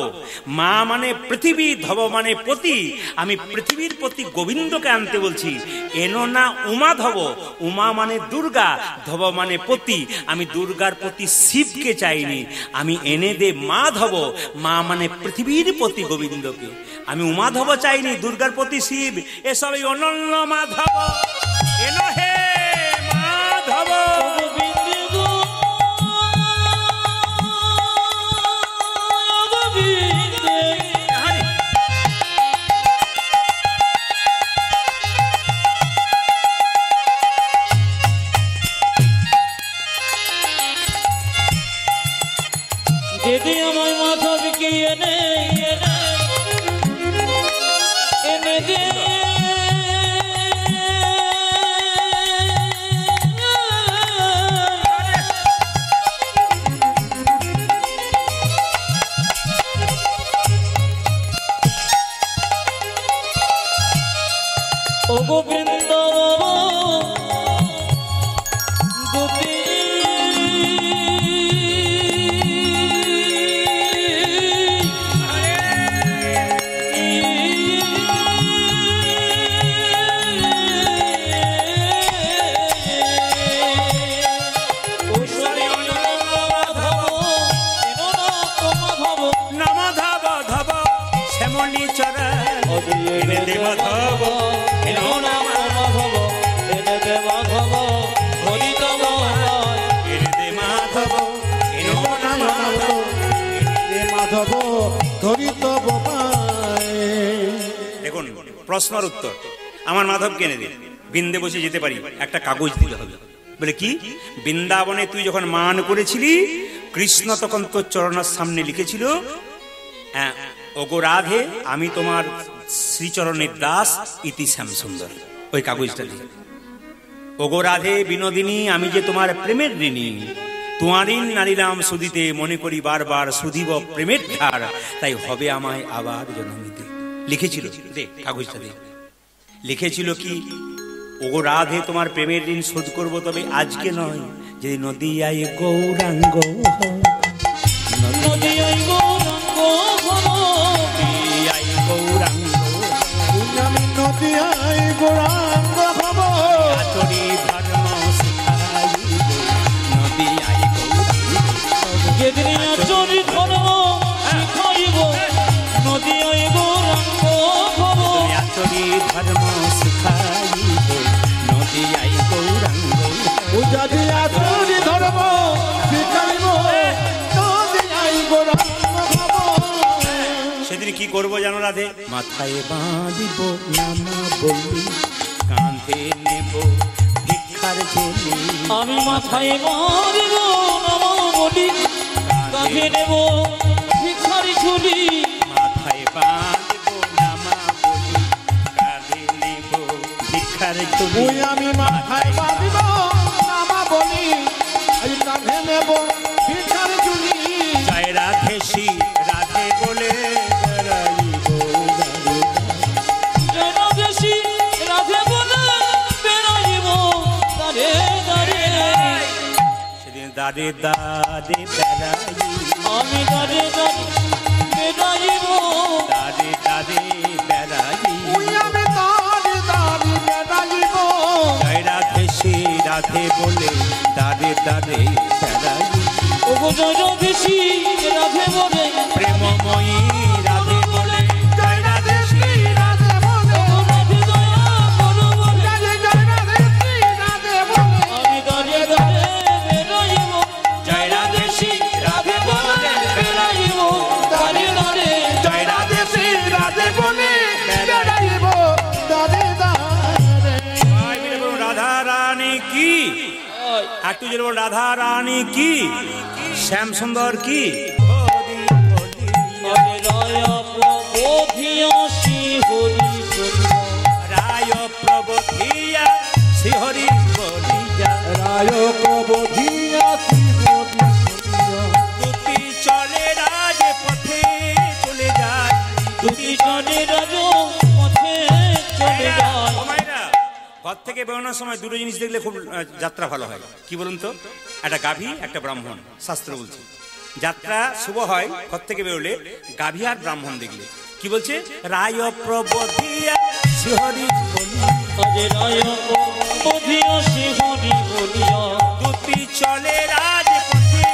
মা মানে পৃথিবী, ধব মানে পতি, আমি পৃথিবীর প্রতি গোবিন্দকে আনতে বলছি। এনো না উমা ধব, উমা মানে দুর্গা, ধব মানে পতি, আমি দুর্গার প্রতি শিবকে চাইনি। আমি এনে দে মাধব, মা মানে পৃথিবীর প্রতি গোবিন্দকে, আমি উমাধব চাইনি, দুর্গার প্রতি শিব। এসব এই অনন্য মাধব, এনো হে মাধব। যদি আমায় মাধবকে এনে এনে দে, ও গোবিন্দ গোপী এনে দে মাধব, এনো না মাধব, এনে দে মাধব, হরি তব পাই। এনে দে মাধব, এনো না মাধব, এনে দে মাধব, হরি তব পাই। দেখুন প্রশ্নের উত্তর, আমার মাধবকে এনে দে। বিন্দে বসে যেতে পারি, একটা কাগজ দিতে হবে। বলে কি? বৃন্দাবনে তুই যখন মান করেছিলি, কৃষ্ণ তখন তোর চরণের সামনে লিখেছিল, ওগো রাধে আমি তোমার শ্রীচরণের দাস, ইতি শ্যাম সুন্দর। ওই কাগজটা দিয়ে, ওগো রাধে বিনোদিনী আমি যে তোমার প্রেমের ঋণী, তোমারই নারীরাম সুদিতে মনে করি বারবার সুধিব প্রেমের ধার, তাই হবে আমায় আবার জন্ম নিতে। লিখেছিল, দে কাগজটা দে। লিখেছিল কি? ওগো রাধে তোমার প্রেমের ঋণ শোধ করবো, তবে আজকে নয়, যদি নদীয়ায় গৌরাঙ্গ, নদীয়ায় গৌরাঙ্গ, নদীয়ায় গৌরাঙ্গ, আমি নদীয়ায় গৌরাঙ্গ হব, আচরি ধর্ম শিখাইব, নদীয়ায় গৌরাঙ্গ, যেদিন আচরি ধর্ম শিখাইব, নদীয়ায় গৌরাঙ্গ হব, আচরি ধর্ম শিখাইব, নদীয়ায় গৌরাঙ্গ, যদি আচরি ধর্ম শিখাইব, নদীয়ায় গৌরাঙ্গ হব। সেদিন কি করবো জানো রাধে? মাথায় বাঁধিব নামা বলি, কাঁধে নেব ভিক্ষার ঝুলি, আমি মাথায় মারিব নাম বলি, কাঁধে নেব ভিখারি ঝুলি, মাথায় বাঁধিব নামা বলি, কাঁধে নেব ভিক্ষার ঝুলি, আমি মাথায় বাঁধিব নামা বলি, কাঁধে নেব দারে দারে বেড়াই, আমি দাঁড়ে দাঁড়ে বেড়াইব, দারে দারে বেড়াই, ওই আমি দাঁড়ে দাঁড়ে বেড়াইব। জয় রাধে শ্রী রাধে বলে দারে দারে বেড়াই, ওগো জয় রাধে শ্রী রাধে বলে, প্রেমময়ী রাধে বলে জয় রাধে শ্রী রাধে বলে, ওগো রাধে দয়া করো বলে, জয় জয় রাধে শ্রী রাধে বলে, আমি দাঁড়ে দাঁড়ে বেড়াইব, জয় রাধে শ্রী রাধে বলে বেড়াইব, দাঁড়ে দাঁড়ে জয় রাধে শ্রী রাধে বলে বেড়াইব দাঁড়ে দাঁড়ে। সবাই মিলে বলুন রাধা রানী কি, একটু জোরে বলুন রাধা রানী কি, শ্যাম সুন্দর কি। হরে রায় প্রবোধিয়া শ্রী হরি বলিয়া, রায় প্রবোধিয়া শ্রী হরি বলিয়া, রায় প্রবোধিয়া শ্রী হরি বলিয়া, দুটি চলে রাজ পথে চলে যায়, দুটি জনে রাজ পথে চলে যায়। ও মায়েরা, ঘর থেকে বেরোনোর সময় দুটো জিনিস দেখলে খুব যাত্রা ভালো হয়। কি বলুন তো, একটা গাভী একটা ব্রাহ্মণ, শাস্ত্র বলছে যাত্রা শুভ হয় ঘর থেকে বেরোলে গাভী আর ব্রাহ্মণ দেখলে। কি বলছে, রায় প্রবোধিয়া শ্রী হরি বলিয়া, হরে রায় প্রবোধিয়া শ্রী হরি বলিয়া, দুটি চলে রাজ পথে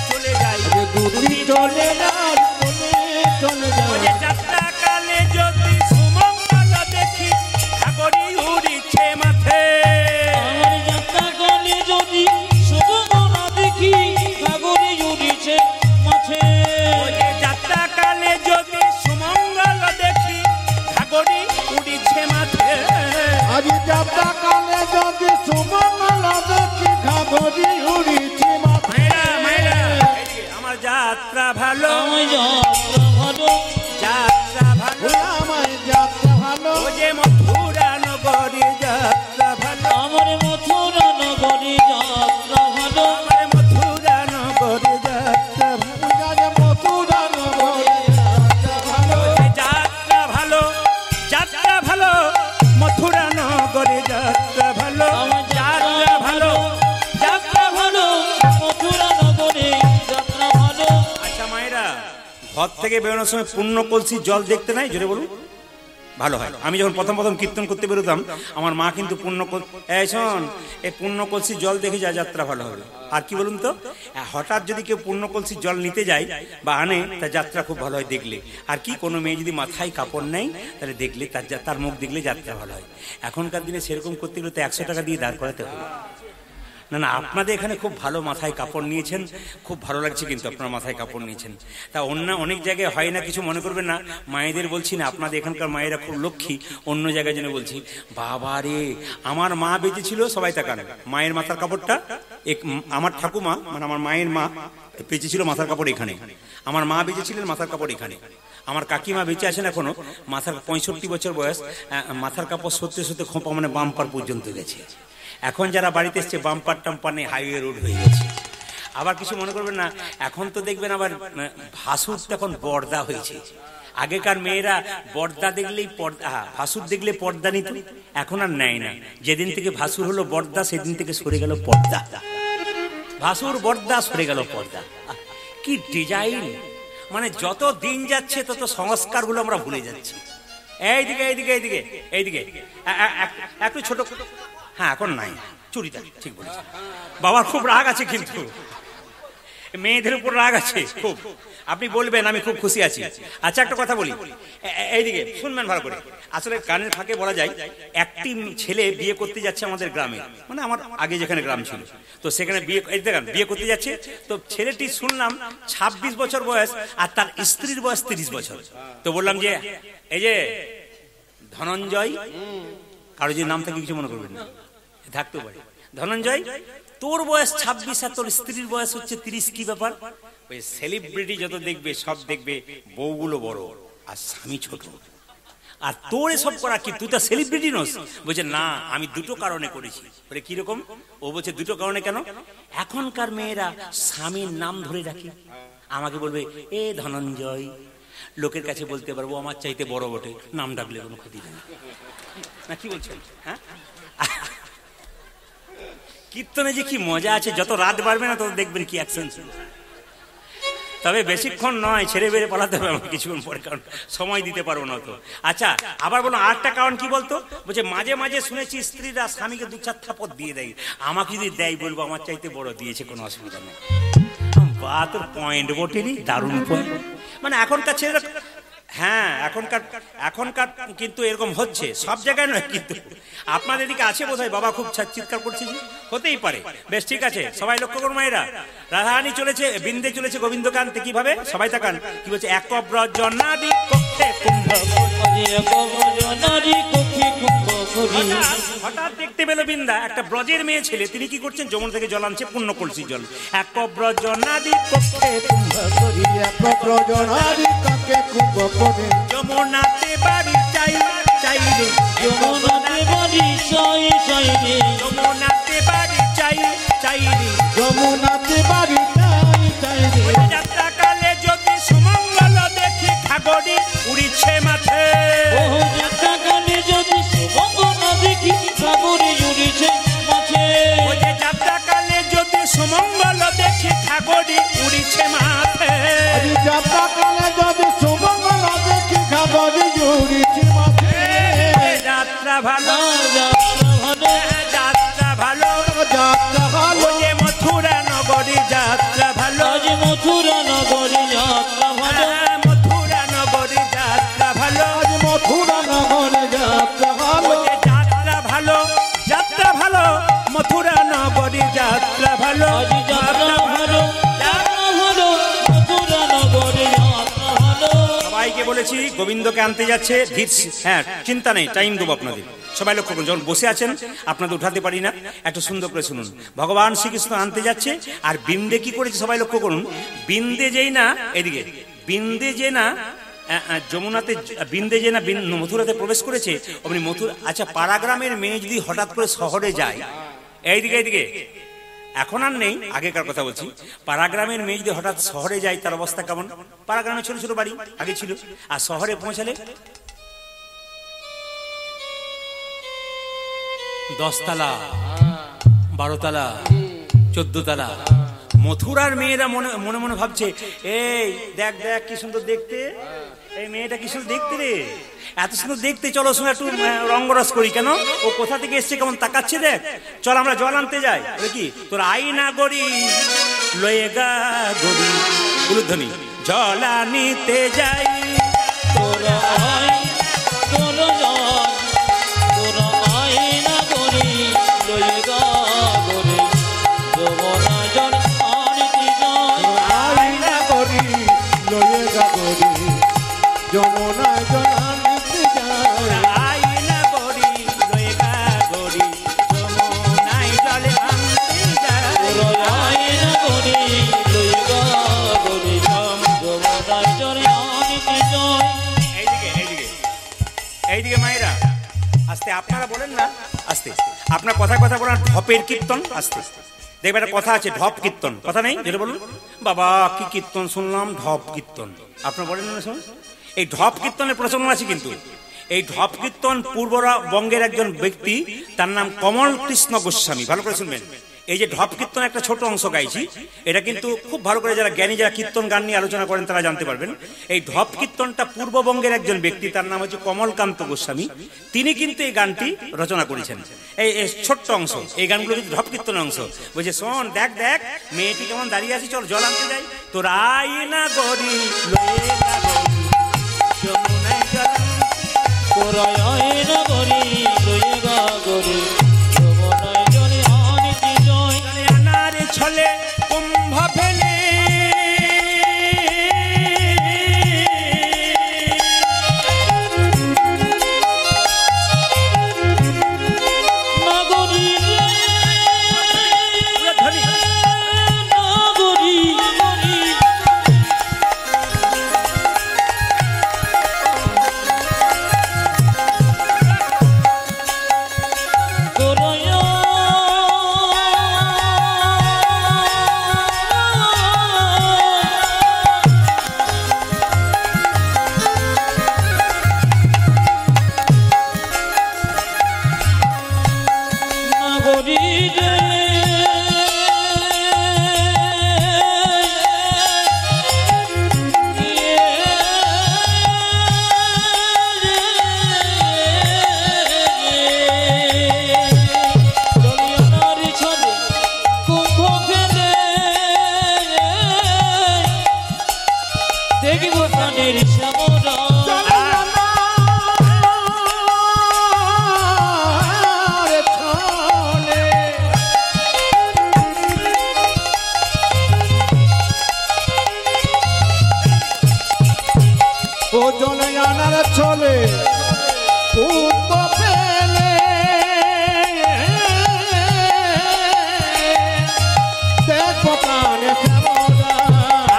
চলে যায়, দুটি চলে রাজ বলে চলে ওই যায়। যে যাত্রা কালে যদি সুমঙ্গল দেখি সাগরী উড়িছে মাথে, আমার যাত্রা কালে যদি শুভ গণা দেখি, সাগরে উড়িছে মাঠে। ওই যে যাত্রা কালে যদি সুমঙ্গল দেখি সাগরী উড়িছে মাথে, আজ যাত্রা কালে যদি সুমঙ্গল দেখি ঘাগরি উড়িছে মাথায়। মায়েরা মায়েরা, এইদিকে, আমার যাত্রা ভালো, আমায় যাত্রা ভালো, যাত্রা ভালো, আমায় যাত্রা ভালো, ও যে মথুরা নগরী যাত্রা ভালো, আমার মথুরা নগরে যাত্রা ভালো, আমার মথুরা নগরী যাত্রা ভালো, পূজা মথুরা নগরে যাত্রা ভালো, ও যে যাত্রা ভালো, যাত্রা ভালো, মথুরা নগরী যাত্রা ভালো, আমার যাত্রা ভালো, যাত্রা ভালো, মথুরা নগরে যাত্রা ভালো। আচ্ছা মায়েরা, ঘর থেকে বেরোনোর সময় পূর্ণ কলসি জল দেখতে নাই, জোরে বলুন ভালো হয়। আমি যখন প্রথম প্রথম কীর্তন করতে বেরোতাম, আমার মা কিন্তু এই শোন, এই পূর্ণ কলসি জল দেখে যা যাত্রা ভালো হবে। আর কি বলুন তো, হঠাৎ যদি কেউ পূর্ণ কলসি জল নিতে যায় বা আনে, তার যাত্রা খুব ভালো হয় দেখলে। আর কি, কোনো মেয়ে যদি মাথায় কাপড় নেয় তাহলে দেখলে তার মুখ দেখলে যাত্রা ভালো হয়। এখনকার দিনে সেরকম করতে গেলে তো 100 টাকা দিয়ে দাঁড় করাতে হবে। না না, আপনাদের এখানে খুব ভালো মাথায় কাপড় নিয়েছেন, খুব ভালো লাগছে কিন্তু আপনার মাথায় কাপড় নিয়েছেন। তা অন্য অনেক জায়গায় হয় না, কিছু মনে করবেন না, মায়েদের বলছি না, আপনাদের এখানকার মায়েরা খুব লক্ষ্মী, অন্য জায়গায় যেন বলছি। বাবা রে, আমার মা বেঁচেছিল, সবাই তাকান, মায়ের মাথার কাপড়টা আমার ঠাকুমা মানে আমার মায়ের মা বেঁচেছিল মাথার কাপড় এখানে, আমার মা বেঁচেছিলেন মাথার কাপড় এখানে, আমার কাকিমা বেঁচে আছেন এখনো, মাথার 65 বছর বয়স, মাথার কাপড় সত্যি সত্যি খোঁপা মানে বাম্পার পর্যন্ত গেছে। এখন যারা বাড়িতে এসছে বাম্পার টাম্পার নেই, হাইওয়ে রোড হয়ে গেছে। আবার কিছু মনে করবেন না, এখন তো দেখবেন আবার ভাসুর এখন পর্দা হয়েছে। আগেকার মেয়েরা বর্দা দেখলেই পর্দা, ভাসুর দেখলে পর্দা নিত, এখন আর নেয় না। যেদিন থেকে ভাসুর হলো বর্দা, সেদিন থেকে সরে গেল পর্দা। ভাসুর বর্দা, সরে গেল পর্দা। কি ডিজাইন, মানে যত দিন যাচ্ছে তত সংস্কারগুলো আমরা ভুলে যাচ্ছি। এইদিকে এইদিকে এইদিকে এইদিকে একটু ছোট, হ্যাঁ এখন নাই, চুড়িদার, ঠিক বলেছে। বাবার খুব রাগ আছে, কিন্তু মেয়েদের উপর রাগ আছে খুব। আপনি বলবেন আমি খুব খুশি আছি। আচ্ছা একটা কথা বলি, এইদিকে শুনবেন ভালো করে। আসলে কানের ফাঁকে বলা যায়, একটি ছেলে বিয়ে করতে যাচ্ছে আমাদের গ্রামে, মানে আমার আগে যেখানে গ্রাম ছিল, তো সেখানে বিয়ে করতে যাচ্ছে। তো ছেলেটি শুনলাম 26 বছর বয়স, আর তার স্ত্রীর বয়স 30 বছর। তো বললাম যে এই যে ধনঞ্জয়, কারো যে নাম থাকে কিছু মনে করবেন না, থাকতে পারে, ধনঞ্জয় তোর বয়স 26 আর তোর স্ত্রীর বয়স হচ্ছে 30, কি ব্যাপার? ওই সেলিব্রিটি যত দেখবে সব দেখবে বউগুলো বড় আর স্বামী ছোট, আর তোর এসব করা কি, তুই তো সেলিব্রিটি নস। বলছে না, আমি দুটো কারণে করেছি। বলে কিরকম? ও বলছে দুটো কারণে। কেন? এখনকার মেয়েরা স্বামীর নাম ধরে রাখে, আমাকে বলবে এ ধনঞ্জয়, লোকের কাছে বলতে পারবো আমার চাইতে বড় বটে, নাম ডাকলে কোনো ক্ষতি নেই। না কি বলছেন? হ্যাঁ, কীর্তনে যে কি মজা আছে, যত রাত বাড়বে না তত দেখবেন কি অ্যাকশন ছিল। তবে বেশিক্ষণ নয়, ছেড়ে বেড়ে পালাতে হবে আমার কিছুক্ষণ পরে, কারণ সময় দিতে পারবো না তো। আচ্ছা, আবার বলো আরেকটা কারণ কি বলতো, বলছে মাঝে মাঝে শুনেছি স্ত্রীরা স্বামীকে 2-4 থাপড় দিয়ে দেয়। আমাকে যদি দেয় বলবো আমার চাইতে বড় দিয়েছে, কোনো অসুবিধা নেই। বা তোর পয়েন্ট বটেনি, দারুণ পয়েন্ট। মানে এখনকার ছেলেরা, হ্যাঁ এখনকার কিন্তু এরকম হচ্ছে, সব জায়গায় নয় কিন্তু। আপনাদের এদিকে আছে বোধহয়, বাবা খুব চিৎকার করছে, হতেই পারে। বেশ ঠিক আছে, সবাই লক্ষ্য করুন মায়েরা। রাধারানী চলেছে, বৃন্দে চলেছে গোবিন্দকে আনতে। কিভাবে? সবাই তাকান, কি বলছে? এক ব্রজনাদি কক্ষে কুম্ভ, হঠাৎ দেখতে পেল বৃন্দা একটা ব্রজের মেয়ে ছেলে, তিনি কি করছেন? যমুনা থেকে জল আনছে, পূর্ণ কলসি জল। এক ব্রজনাদি কক্ষে কুম্ভ করি, এক ব্রজনাদি কক্ষে কুম্ভ করি, যমুনাতে বাড়ি চাই চাই রে, যমুনাতে বাড়ি চাই চাই রে, যমুনাতে বাড়ি চাই চাই রে, যমুনাতে বাড়ি চাই চাই রে। যাত্রাকালে যদি সুমঙ্গল দেখি ঘাগরি উড়িছে মাঠে, ও যাত্রাকালে যদি সুমঙ্গল দেখি ঘাগরি উড়িছে মাঠে, ও যে যাত্রাকালে যদি সুমঙ্গল দেখি ঘাগরি উড়িছে মাঠে, যাত্রাকালে যদি সুমঙ্গল দেখি ঘাগরি উড়িছে মাঠে। যাত্রা ভালো, যাত্রা ভালো, যাত্রা ভালো, যাত্রা ভালো, ও যে মথুরা নগরী যাত্রা ভালো, আজ মথুরা নগরী যাত্রা ভালো, মথুরা নগরী যাত্রা ভালো, আজ মথুরা নগরে যাত্রা ভালো, ও যে যাত্রা ভালো, যাত্রা ভালো, মথুরা নগরী যাত্রা ভালো, আজ যাত্রা ভালো, যাত্রা ভালো, মথুরা নগরী যাত্রা ভালো। সবাইকে বলেছি গোবিন্দকে আনতে যাচ্ছে, হ্যাঁ চিন্তা নেই, টাইম দেবো আপনাদের। সবাই লক্ষ্য করুন, যখন বসে আছেন আপনাদের উঠাতে পারি না, একটু সুন্দর করে শুনুন। ভগবান শ্রীকৃষ্ণ আনতে যাচ্ছে, আর বৃন্দে কি করেছে সবাই লক্ষ্য করুন। বৃন্দে যেই না, এদিকে বৃন্দে যে না যমুনাতে, বৃন্দে যে না মথুরাতে প্রবেশ করেছে, অমনি মথুরা। আচ্ছা, পাড়াগ্রামের মেয়ে যদি হঠাৎ করে শহরে যায়, এইদিকে এইদিকে, এখন আর নেই, আগেকার কথা বলছি। পাড়াগ্রামের মেয়ে যদি হঠাৎ শহরে যায়, তার অবস্থা কেমন? পাড়াগ্রামে ছোট ছোট বাড়ি আগে ছিল, আর শহরে পৌঁছালে 10 তলা, 12 তলা, 14 তলা। মথুরার মেয়েরা মনে মনে মনে ভাবছে, এই দেখ দেখ কি সুন্দর দেখতে, এই মেয়েটা কি সুন্দর দেখতে রে, এত সুন্দর দেখতে, চলো সঙ্গে একটু রঙ্গরস করি। কেন? ও কোথা থেকে এসছে, কেমন তাকাচ্ছে, দেখ, চল আমরা জল আনতে যাই। কি তোর আইনা গড়ি লয়ে গা গড়ি, উলুধ্বনি, জল আনিতে যাই, তোরা আয়, তোরা যান, তোরা আয় না গরি, লয়ে গা গরি, যমুনা জল আনিতে যাই, আইনা করি লয়ে গাগরি, যমুনায় জল আনিতে যায়। আইনা গড়ি লয়ে গা গড়ি, যমুনায় জল আনতে যাই। তোরা আয় না গরি, লয়ে গা গরি, যমুনা জল আনিতে যাই। এইদিকে এইদিকে এইদিকে মায়েরা, আস্তে, আপনারা বলেন না আস্তে, আপনার কথা কথা বলেন। ঢপের কীর্তন আস্তে, দেখবেন একটা কথা আছে, ঢপ কীর্তন, কথা নেই, যেটা বলুন। বাবা কি কীর্তন শুনলাম, ঢপ কীর্তন, আপনারা বলেন না শুনুন। এই ঢপ কীর্তনের প্রচলন আছে কিন্তু। এই ঢপ কীর্তন পূর্ববঙ্গের একজন ব্যক্তি, তার নাম কমল কৃষ্ণ গোস্বামী। ভালো করে শুনবেন। এই যে ঢপ কীর্তন একটা ছোট অংশ গাইছি, এটা কিন্তু খুব ভালো করে যারা জ্ঞানী, যারা কীর্তন গান নিয়ে আলোচনা করেন, তারা জানতে পারবেন। এই ঢপ কীর্তনটা পূর্ববঙ্গের একজন ব্যক্তি, তার নাম হচ্ছে কমলকান্ত গোস্বামী। তিনি কিন্তু এই গানটি রচনা করেছেন। এই ছোট্ট অংশ, এই গানগুলো কিন্তু ঢপ কীর্তনের অংশ। বলছে, শোন, দেখ দেখ মেয়েটি কেমন দাঁড়িয়ে আছে, চল জল আনতে যাই। তোর আইনা গড়ি লয়ে গা গড়ি, যমুনায় জল তোরা আয় না গরি, লয়ে গা গরি, যমুনা জল আনিতে যাই। আনারে ছলে কুম্ভ ফেলে, নগরী রে, নগরী, নগরী, পুত্র পেলে দেখো প্রাণে কেমন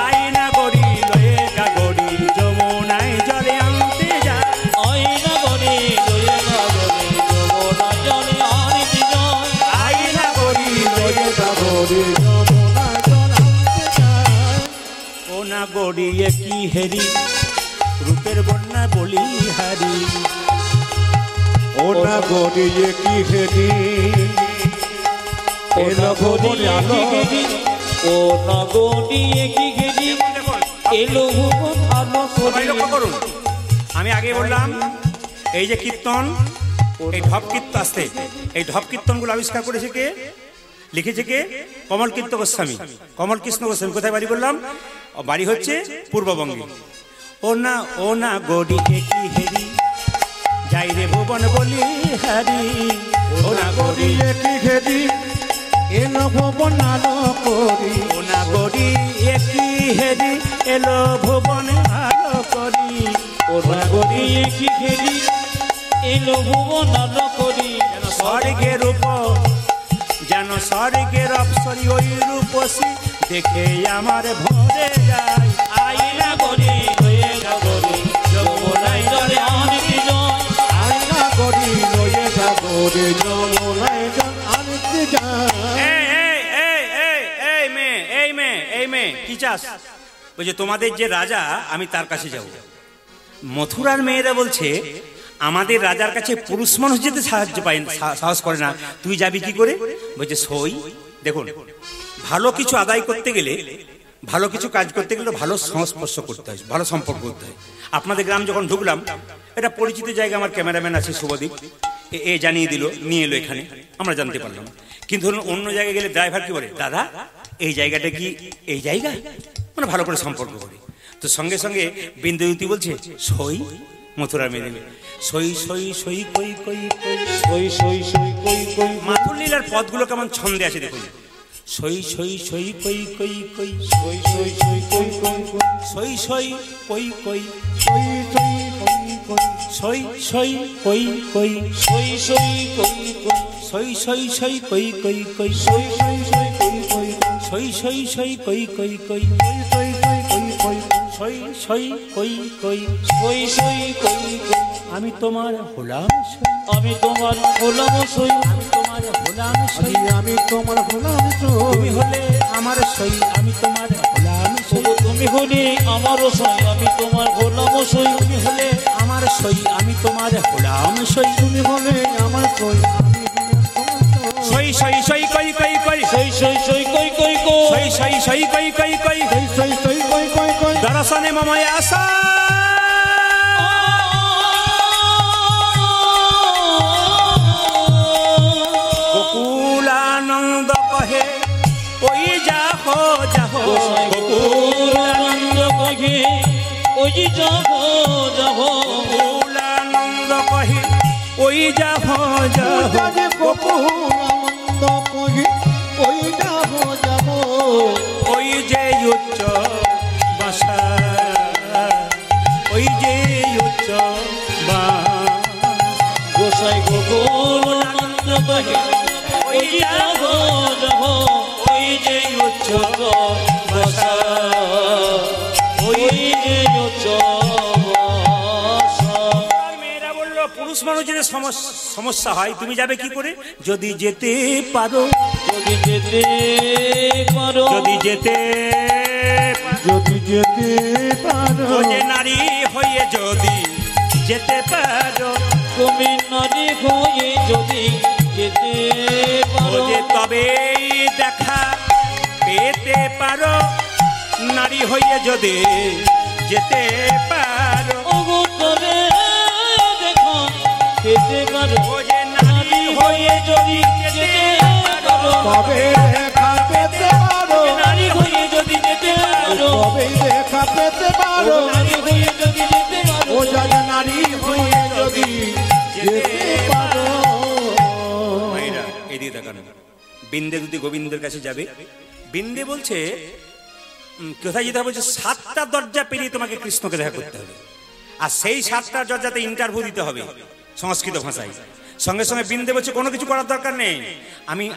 আয়না গড়ি লয়ে গাগড়ি যমুনায় জলে আনতে যায়। আয়না গড়ি লয়ে গাগড়ি যমুনা জলে আনতে যায়। আয়না গড়ি লয়ে গাগড়ি যমুনা জল আনতে যায়। ও না গড়িয়ে কি হেরি রূপের বন্যা বলি হারি। ও না গড়িয়ে কি হেরি এলো ভুবন আলো ও নগরী কি ঘেরি এলো ভুবন আলো সবাই করে। লক্ষ্য করুন, আমি আগে বললাম এই যে কীর্তন, এই ঢপ কীর্তন আসতে, এই ঢপ কীর্তনগুলো আবিষ্কার করেছে কে, লিখেছে কে? কমল কীর্ত গোস্বামী, কমল কৃষ্ণ গোস্বামী। কোথায় বাড়ি বললাম? বাড়ি হচ্ছে পূর্ববঙ্গে। ও না গড়ি কি হেরি যাই রে ভুবন বলি হারি। ও না গড়িয়ে কি হেরি এলো ভুবন আলো করি। ও না গড়ি কি হেরি এলো ভুবন আলো করি। ও নগরী কি ঘেরি এলো ভুবন আলো করি। স্বর্গের রূপ যেন স্বর্গের অপসরি ওই রূপসী দেখে আমার ভরে যায়। আয়না গড়ি লয়ে গাগড়ি যমুনায় জলে আনতে যায়। আয়না গড়ি লয়ে গাগড়ি যমুনায় জল আনতে যায়। এই মেয়ে কি চাস? বলছে তোমাদের যে রাজা আমি তার কাছে যাব। মথুরার মেয়েরা বলছে আমাদের রাজার কাছে পুরুষ মানুষ যেতে সাহস করে না, তুই যাবি কি করে? বলছে সই। দেখুন, ভালো কিছু আদায় করতে গেলে, ভালো কিছু কাজ করতে গেলে ভালো সংস্পর্শ করতে হয়, ভালো সম্পর্ক করতে হয়। আপনাদের গ্রাম যখন ঢুকলাম, এটা পরিচিত জায়গা, আমার ক্যামেরাম্যান আছে শুভদীপ, এ জানিয়ে দিল, নিয়ে এলো এখানে, আমরা জানতে পারলাম। কিন্তু ধরুন অন্য জায়গায় গেলে ড্রাইভার কি বলে, দাদা এই জায়গাটা কি এই জায়গা, মানে ভালো করে সম্পর্ক করি। তো সঙ্গে সঙ্গে বিন্দুতি বলছে সই। মথুরা মেয়ে দেবে সই সই সই কই কই কই সই সই সই কই কই। মাথুর লীলার পদগুলো কেমন ছন্দে আছে দেখুন। সই সই সই কই কই কই সই সই সই কই কই কই। সই সই কই কই সই সই কই কই সই সই কই কই সই সই কই কই। সই সই সই কই কই কই সই সই সই কই কই সই সই সই কই কই কই সই সই সই কই কই সই সই কই কই সই সই কই কই। আমি তোমার হলাম সই, আমি তোমার হলাম সই। আমি তোমার হলাম সই, আমি তোমার হলাম তুমি হলে আমার সই, আমি তোমার হলাম সই, ওগো তুমি হলে আমারও সই। আমি তোমার হলাম সই। তুমি হলে আমার সই, আমি তোমার হলাম সই। তুমি হলে আমার সই আমি তোমার সই সই সই কই কই কই সই সই সই কই কই কই। সই সই সই কই কই কই সই সই সই কই কই কই দর্শনে মম আশা গোকুলানন্দ কহে ওই যাহ যাহ গোকুলানন্দ কহে ওই যাহ যাহ। গোকুলানন্দ কহে ওই যাহ যাহ যাবে গোকুলানন্দ কহি ওই যাব যাব ওই যে উচ্চ বাসা, ওই যে উচ্চ গোসাই গোকুলানন্দ কহে ওই যাহ যাহ। ওই যে উচ্চ বাসা ওই যে উচ্চ বাসা। মেয়েরা বললো পুরুষ মানুষের সমস্যা হয়, তুমি যাবে কি করে? যদি যেতে পারো, যদি যেতে পারো, যদি যেতে যদি যেতে পারো ও যে নারী হয়ে যদি যেতে পারো, তুমি নারী হয়ে যদি যেতে ও পারো, যে তবেই দেখা পেতে পারো। নারী হয়ে যদি যেতে পারো, ওগো তবে দেখা পেতে পারো। ও যে নারী হয়ে যদি যেতে পারো, তবে দেখা পেতে পারো নারী হয়ে যদি যেতে পারো, তবে দেখা পেতে পারো নারী হয়ে যদি যেতে পারো। ও যাবে নারী হয়ে যদি যেতে পারো মায়েরা এদিকে তাকানো। বিন্দে যদি গোবিন্দের কাছে যাবে, বিন্দে বলছে কোথায় যেতে হবে? বলছে 7টা দরজা পেরিয়ে তোমাকে কৃষ্ণকে দেখা করতে হবে, আর সেই 7টা দরজাতে ইন্টারভিউ দিতে হবে। সংস্কৃত ভাষায়। সঙ্গে সঙ্গে বিন্দে বলছে কোনো কিছু করার দরকার নেই,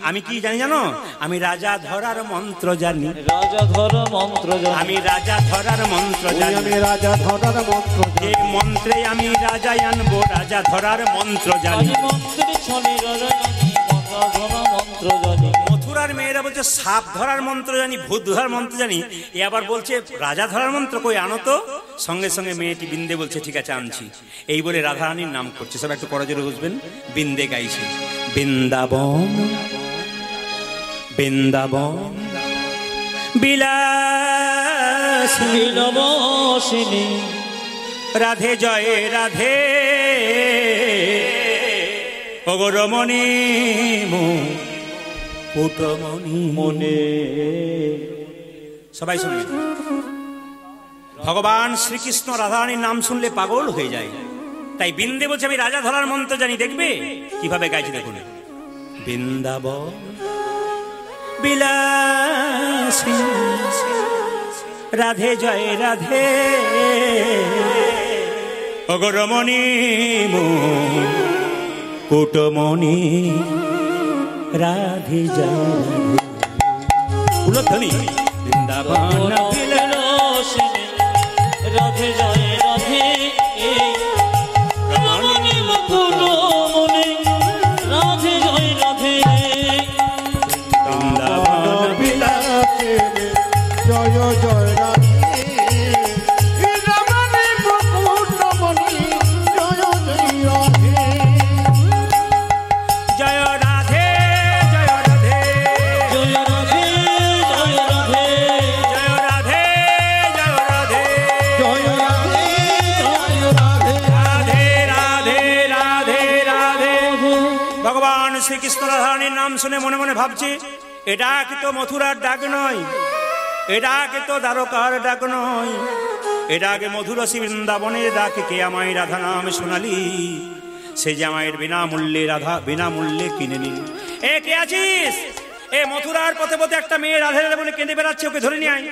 আমি কি জানি জানো, আমি রাজা ধরার মন্ত্র জানি, রাজা ধর মন্ত্র জানি, আমি রাজা ধরার মন্ত্র জানি, আমি রাজা ধরার মন্ত্র যে মন্ত্রে আমি রাজায় আনবো, রাজা ধরার মন্ত্র জানি। আজ মন্ত্রী ছনি রাজা জানি, রাজা ধর মন্ত্র জানি। মথুরার মেয়েরা বলছে সাপ ধরার মন্ত্র জানি, ভূত ধরার মন্ত্র জানি, এ আবার বলছে রাজা ধরার মন্ত্র কই আনো তো। সঙ্গে সঙ্গে মেয়েটি বিন্দে বলছে ঠিক আছে আনছি, এই বলে রাধারানীর নাম করছে। সব একটু করজোরে বুঝবেন, বিন্দে গাইছে বৃন্দাবন বৃন্দাবন বিলাস বিলবসিনী রাধে জয় রাধে অগরমণি মুকুটমণি মনে। সবাই শুনবে, ভগবান শ্রীকৃষ্ণ রাধারানীর নাম শুনলে পাগল হয়ে যায়। তাই বিন্দে বলছে আমি রাজা ধরার মন্ত্র জানি, দেখবে কিভাবে গাইছে দেখুন। বৃন্দাবন বিলাসী রাধে জয় রাধে অগরমণি মুকুটমণি রাধে জয় উলধ্বনি বৃন্দাবন বিলবসিনী রাধে জয় রাধে রমণী মুকুটমণি রাধে জয় রাধে। বৃন্দাবন বিলাসে জয় জয় রাধে রমণী মুকুটমণি জয় জয় রাধে জয় রাধে জয় রাধে জয় রাধে জয় রাধে জয় রাধে জয় রাধে জয় রাধে জয় রাধে রাধে রাধে রাধে রাধে। ভগবান শ্রীকৃষ্ণ রাধারানীর নাম শুনে মনে মনে ভাবছে এটা কিন্তু মথুরার ডাক নয়, এটা কিন্তু দ্বারকার ডাক নয়, এটা আগে মধুরসী বৃন্দাবনের ডাক। কে আমায় রাধা নাম শোনালি, সে যে আমায় বিনামূল্যে রাধা বিনামূল্যে কিনে নিল। এ কে আছিস? এ মথুরার পথে পথে একটা মেয়ে রাধে রাধে বলে কেঁদে বেড়াচ্ছে, ওকে ধরে নিয়ে আয়।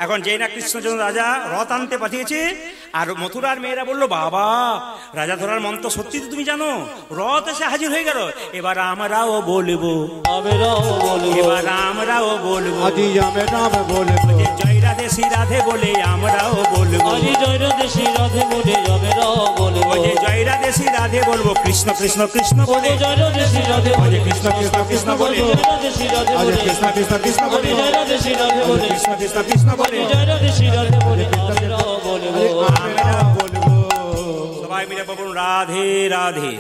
এখন যেই না কৃষ্ণচন্দ্র রাজা রথ আনতে পাঠিয়েছে, আর মথুরার মেয়েরা বললো বাবা রাজা ধরার মন্ত্র সত্যি তো তুমি জানো। রথ এসে হাজির হয়ে গেল, এবার আমরাও বলবো, আবেরাও বলবো, এবার আমরাও বলবো, আজি আমি নাম বলবো যে জয় রাধে শ্রী রাধে বলে আমরাও বলবো, আজি জয় রাধে শ্রী রাধে বলে আবেরাও বলবো, ওই যে জয় রাধে শ্রী রাধে বলবো, কৃষ্ণ কৃষ্ণ কৃষ্ণ বলে, জয় রাধে শ্রী রাধে ওই বলে যে কৃষ্ণ কৃষ্ণ কৃষ্ণ বলে, জয় রাধে শ্রী রাধে আজি বলে, কৃষ্ণ কৃষ্ণ কৃষ্ণ বলে জয় রাধে শ্রী রাধে বলে, কৃষ্ণ কৃষ্ণ কৃষ্ণ বলে, জয় রাধে শ্রী রাধে বলে আবেরাও বলবো। আমরা বলবো সবাই মিলে বলুন রাধে রাধে।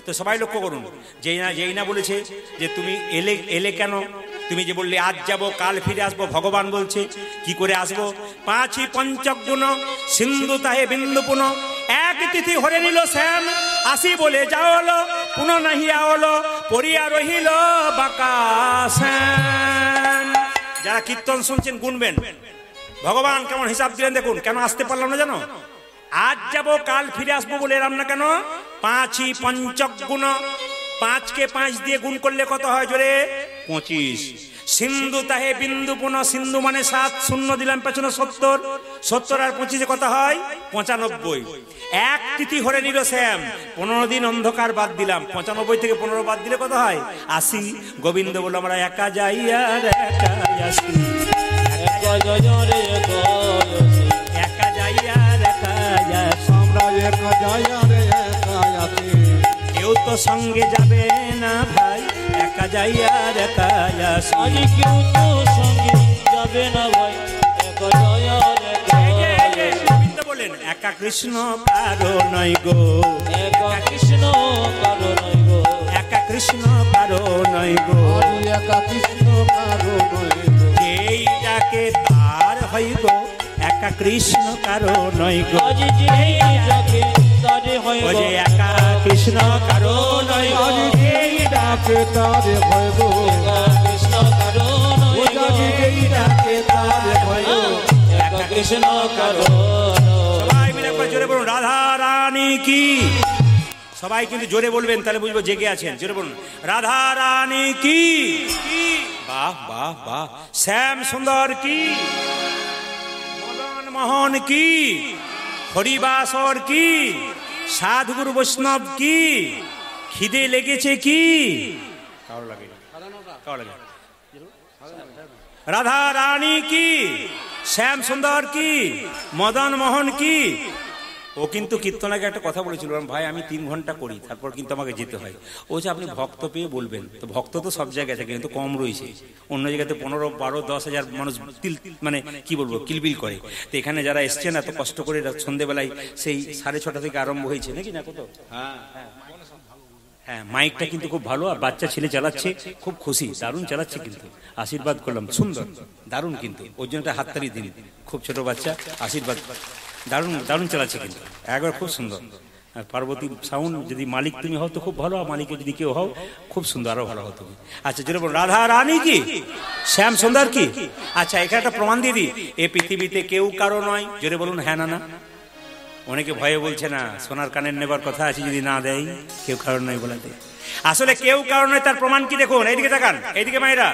তো সবাই লক্ষ্য করুন, যেই না বলেছে যে তুমি এলে কেন, তুমি যে বললে আজ যাব কাল ফিরে আসবো, ভগবান বলছে কি করে আসবো। পাঁচই পঞ্চগুণ সিন্ধু তাহে বিন্দু পুন, এক তিথি হরে নিল শ্যাম, আসি বলে যাওলো পুনঃ নাহি আওলো, পড়িয়া রহিল বাঁকা শ্যাম। যারা কীর্তন শুনছেন গুনবেন, ভগবান কেমন হিসাব দিলেন দেখুন। কেন আসতে পারলাম না জানো? আজ যাব কাল ফিরে আসবো বলে এলাম না কেন? পাঁচই পঞ্চগুণ, 5কে 5 দিয়ে গুণ করলে কত হয় জোরে? 25। সিন্ধু তাহে বিন্দু পুন, সিন্ধু মানে 7, শূন্য দিলাম পেছনে 70, 70 আর 25 কত হয়? 95। এক তিথি হরে নিল শ্যাম, 15 দিন অন্ধকার বাদ দিলাম, 95 থেকে 15 বাদ দিলে কত হয়? 80। গোবিন্দ বলল আমরা একা যাই আর একাই আসি, একা জয় রে একা যাই আর একাই আসি, আমরা একা যাই রে একা আসি, কেউ তো সঙ্গে যাবে না ভাই, একা যাই আর একাই আসি। আজি কেউ তো সঙ্গে যাবে না ভাই, একা জয় রে গোবিন্দ বলেন একা কৃষ্ণ কারো নয় গো, একা কৃষ্ণ কারো নাই গো, একা কৃষ্ণ কারো নয় গো, আজি একা কৃষ্ণ কারো নয় গো, যেই ডাকে তার হই গো, একা কৃষ্ণ কারো নয় গো, আজি যেই ডাকে তারে হয় ও গো, যে একা কৃষ্ণ কারো নয় গো, আজি যেই ডাকে তারে হয় গো, একা কৃষ্ণ কারো ও নাই গো, আজি যেই ডাকে তারে হয় গো, একা কৃষ্ণ কারো। সবাই মিলে একবার জোরে বলুন রাধা রানী কি। সবাই কিন্তু জোরে বলবেন, তাহলে বুঝবো জেগে আছেন। জোরে বলুন রাধা রানী কি। বাহ বাহ বাহ। শ্যাম সুন্দর কি, মদন মোহন কি, হরিবাসর কি, সাধুগুরু বৈষ্ণব কি, খিদে লেগেছে কি, রাধা রানী কি, শ্যাম সুন্দর কি, মদন মোহন কি। ও কিন্তু কীর্তনাকে একটা কথা বলেছিল, ভাই আমি 3 ঘন্টা করি, তারপর কিন্তু আমাকে যেতে হয়। ও যে আপনি ভক্ত পেয়ে বলবেন, তো ভক্ত তো সব জায়গায় থাকে, কিন্তু কম রয়েছে। অন্য জায়গাতে 15, 12, 10 হাজার মানুষ মানে কি বলবো কিলবিল করে। তো এখানে যারা এসছেন এত কষ্ট করে সন্ধ্যেবেলায় সেই 6:30 থেকে আরম্ভ হয়েছে নাকি না কত? হ্যাঁ, মাইকটা কিন্তু খুব ভালো, আর বাচ্চা ছেলে চালাচ্ছে, খুব খুশি, দারুণ চালাচ্ছে, কিন্তু আশীর্বাদ করলাম, সুন্দর দারুণ, কিন্তু ওর জন্য একটা হাততালি দিন। খুব ছোট বাচ্চা, আশীর্বাদ, দারুণ দারুণ চালাচ্ছে, কিন্তু একবার খুব সুন্দর। পার্বতী সাউন্ড যদি মালিক তুমি হও তো খুব ভালো, আর মালিকে যদি কেউ হও খুব সুন্দর, আরো ভালো হতো। আচ্ছা জোরে বল, রাধা রানী কি, শ্যাম সুন্দর কি। আচ্ছা এখানে একটা প্রমাণ দিয়ে দিই, এ পৃথিবীতে কেউ কারো নয়। জোরে বলুন হ্যাঁ না না। অনেকে ভয়ে বলছে না, সোনার কানের নেবার কথা আছে, যদি না দেয় কেউ কারণ নয় বলাতে। আসলে কেউ কারণ নয়, তার প্রমাণ কি দেখুন, এইদিকে তাকান, এইদিকে মায়েরা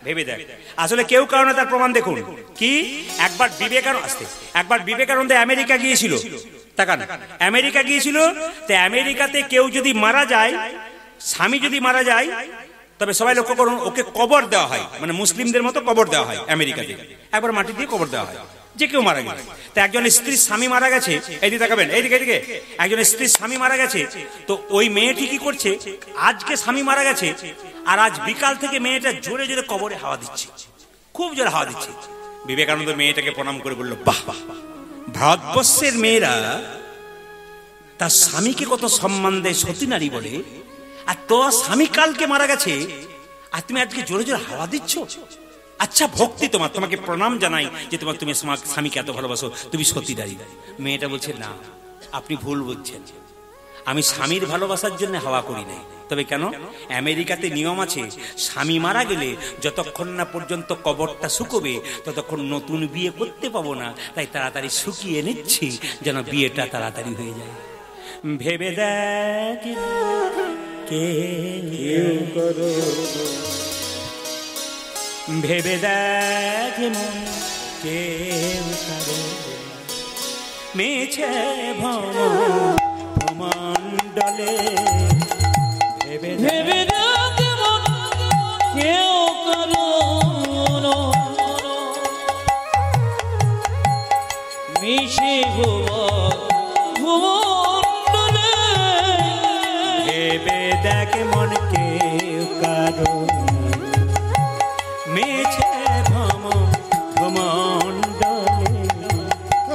ভেবে দেখ। আসলে কেউ কারণে তার প্রমাণ দেখুন কি। একবার বিবেকানন্দ আমেরিকা গিয়েছিল, তাকান, আমেরিকা গিয়েছিল। তো আমেরিকাতে কেউ যদি মারা যায়, স্বামী যদি মারা যায়, তবে সবাই লক্ষ্য করুন, ওকে কবর দেওয়া হয়, মানে মুসলিমদের মতো কবর দেওয়া হয় আমেরিকাতে, একবার মাটি দিয়ে কবর দেওয়া হয়, যে কেউ মারা গেলে। তো একজন স্ত্রীর স্বামী মারা গেছে, এইদিকে তাকাবেন, এইদিকে একজন স্ত্রীর স্বামী মারা গেছে। তো ওই মেয়েটি কি করছে, আজকে স্বামী মারা গেছে, আর আজ বিকাল থেকে মেয়েটা জোরে জোরে কবরে হাওয়া দিচ্ছে, খুব জোরে হাওয়া দিচ্ছে। বিবেকানন্দ মেয়েটাকে প্রণাম করে বলল, বাহ বাহ, ভারতবর্ষের মেয়েরা তার স্বামীকে কত সম্মান দেয়, সতী নারী বলে, আর তোর স্বামী কালকে মারা গেছে, আর তুমি আজকে জোরে জোরে হাওয়া দিচ্ছ। আচ্ছা ভক্তি তোমার, তোমাকে প্রণাম জানাই যে তুমি স্বামীকে এত ভালোবাসো, তুমি সতী নারী। মেয়েটা বলছে, না আপনি ভুল বুঝছেন, আমি স্বামীর ভালোবাসার জন্য হাওয়া করি নাই। তবে কেন, আমেরিকাতে নিয়ম আছে, স্বামী মারা গেলে যতক্ষণ না পর্যন্ত কবরটা শুকোবে ততক্ষণ নতুন বিয়ে করতে পাবো না, তাই তাড়াতাড়ি শুকিয়ে নিচ্ছি যেন বিয়েটা তাড়াতাড়ি হয়ে যায়। ভেবে দেখ কেউ করো, ভেবে দেখ মন কেউ করো, মেছে ভ্রমণ্ডলে, ভেবে দেখ মন কেউ করো, মিশে ভ্রমণ্ডলে, ভেবে দেখ মন কেউ করো, মেছে ভ্রমণ্ডলে,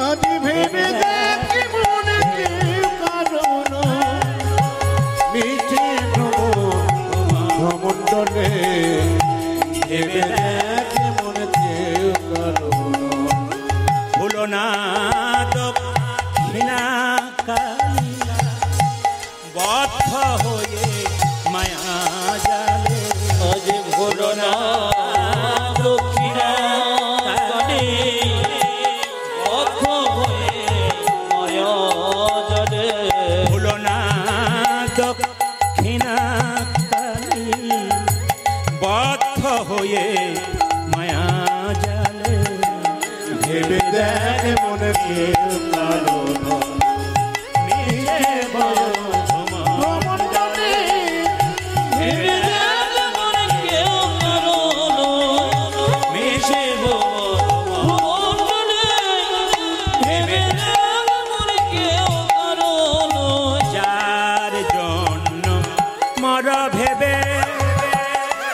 আজ ভেবে দেখ মন কেউ কারো নয়, মিছে ভ্রমণ্ডলে, ভেবে দেখ মন কেউ কারো নয়। ভুলো না দক্ষিণা কালী, বদ্ধ হয়ে মায়া জালে, আজ ভুলো না দক্ষিণা কালী, বদ্ধ হয়ে মায়া জালে, ভুলো না দক্ষিণা কালী, বদ্ধ হয়ে মায়া জালে, ভেবে দেখ মন কেউ কারো নয়, মিছে ভ্রমণ্ডলে, ভেবে দেখ মন কেউ করো, মিশে ভ্রমণ্ডলে, ভেবে দেখ মন কেউ করো, যার জন্য মর ভেবে,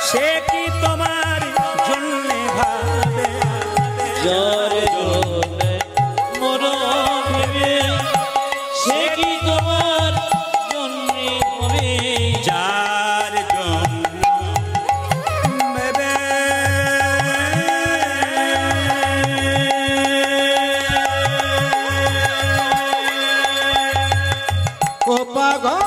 সে কি তোমার জন্য ভাবে, যার জন্যে মরা ভেবে, সে কি তোমার জন্যে হবে, যার জন্য ভেবে, ও পাগল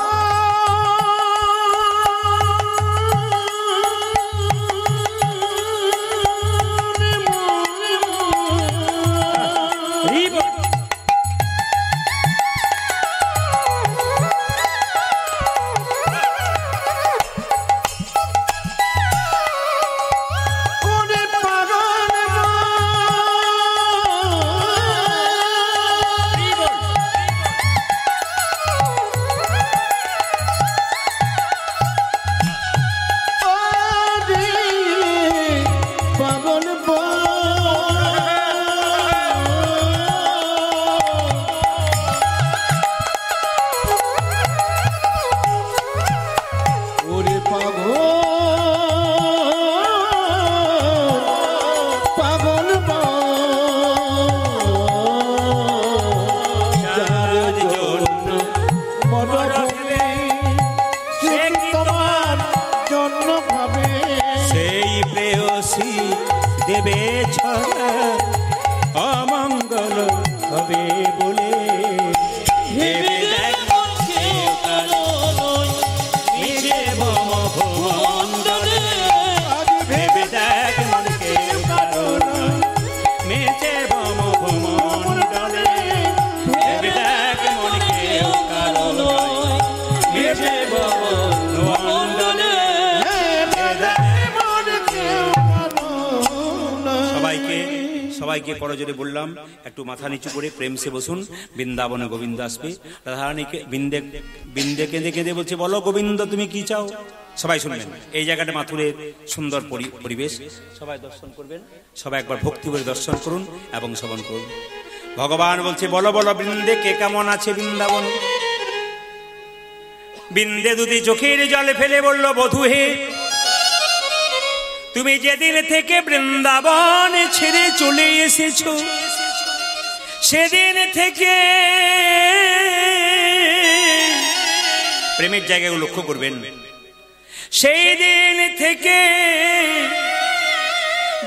অমঙ্গল হবে বলে ভেবে দেখ কেউ কারো নয়, মিছে ভ্রম ভুমণ্ডলে। ভেবে দেখ মন কেউ কারো নয়, মেছে ভ্রম ভুমণ্ডলে। ভেবে দেখ মন কেউ কারো নয়, মেছে ভ্রম ভুমণ্ডলে। সবাইকে করজোরে বললাম একটু মাথা নিচু করে প্রেম সে বসুন। বৃন্দাবনে গোবিন্দ আসবে। রাধারানীকে বিন্দে কেঁদে কেঁদে বলছে, বলো গোবিন্দ তুমি কি চাও? সবাই শুনবেন। এই জায়গাটা মাথুরের সুন্দর পরিবেশ, সবাই দর্শন করবেন। সবাই একবার ভক্তি করে দর্শন করুন এবং শ্রবণ করুন। ভগবান বলছে, বলো বলো বৃন্দে কে কেমন আছে বৃন্দাবন? বিন্দে দুটি চোখের জল ফেলে বলল, বধূ হে, তুমি যেদিন থেকে বৃন্দাবন ছেড়ে চলে এসেছো, সেদিন থেকে প্রেমের জায়গায় লক্ষ্য করবেন, সেই দিন থেকে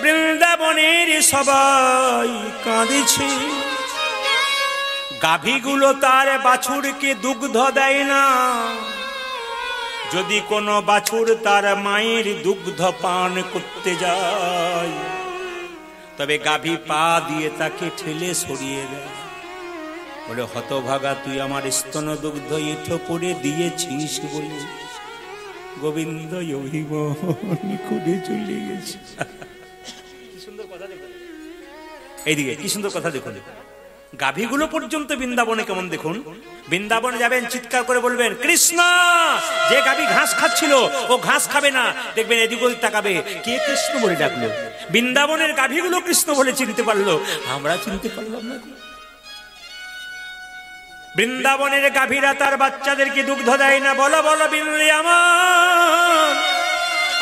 বৃন্দাবনের সবাই কাঁদেছে। গাভীগুলো তার বাছুরকে দুগ্ধ দেয় না। যদি কোনো বাছুর তার মায়ের দুগ্ধ পান করতে যায়, তবে গাভী পা দিয়ে তাকে ঠেলে সরিয়ে দেয়, বলে হতভাগা তুই আমার স্তন দুগ্ধ এঁঠো করে দিয়েছিস বলে গোবিন্দ করে চলে গেছে। কি সুন্দর কথা দেখুন, এইদিকে কি সুন্দর কথা দেখুন। গাভীগুলো পর্যন্ত বৃন্দাবনে কেমন দেখুন। বৃন্দাবনে যাবেন, চিৎকার করে বলবেন কৃষ্ণ। যে গাভী ঘাস খাচ্ছিল ও ঘাস খাবে না, দেখবেন এদিক ওদিক তাকাবে, কে কৃষ্ণ বলে ডাকলো। বৃন্দাবনের গাভীগুলো কৃষ্ণ বলে চিনতে পারলো, আমরা চিনতে পারলাম না। বৃন্দাবনের গাভীরা তার বাচ্চাদেরকে দুগ্ধ দেয় না। বলো বলো বিনলে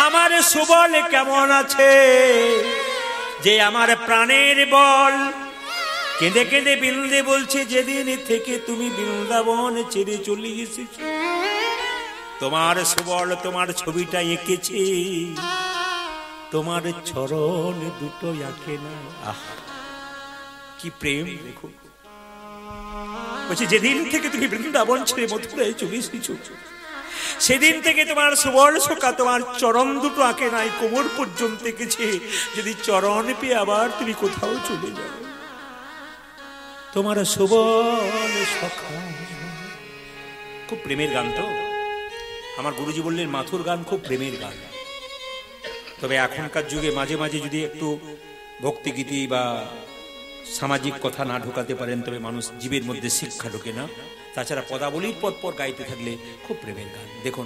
আমার সুবল কেমন আছে, যে আমার প্রাণের বল। কেঁদে কেঁদে বিন্দে বলছে, যেদিন থেকে তুমি বৃন্দাবন ছেড়ে চলে এসেছ, তোমার সুবল তোমার ছবিটা এঁকেছে, তোমার চরণ দুটো আঁকে না। আহা কি প্রেম দেখো। বলছে যেদিন থেকে তুমি বৃন্দাবন ছেড়ে মথুরায় চলে এসেছ, সেদিন থেকে তোমার সুবল সখা তোমার চরণ দুটো আঁকে নাই, কোমর পর্যন্ত এঁকেছে। যদি চরণ পেয়ে আবার তুমি কোথাও চলে যাও, তোমার সুবল সখা। খুব প্রেমের গান তো। আমার গুরুজি বললেন মাথুর গান খুব প্রেমের গান। তবে এখনকার যুগে মাঝে মাঝে যদি একটু ভক্তিগীতি বা সামাজিক কথা না ঢোকাতে পারেন, তবে মানুষ জীবের মধ্যে শিক্ষা ঢোকে না। তাছাড়া পদাবলীর পর পর গাইতে থাকলে খুব প্রেমের গান। দেখুন,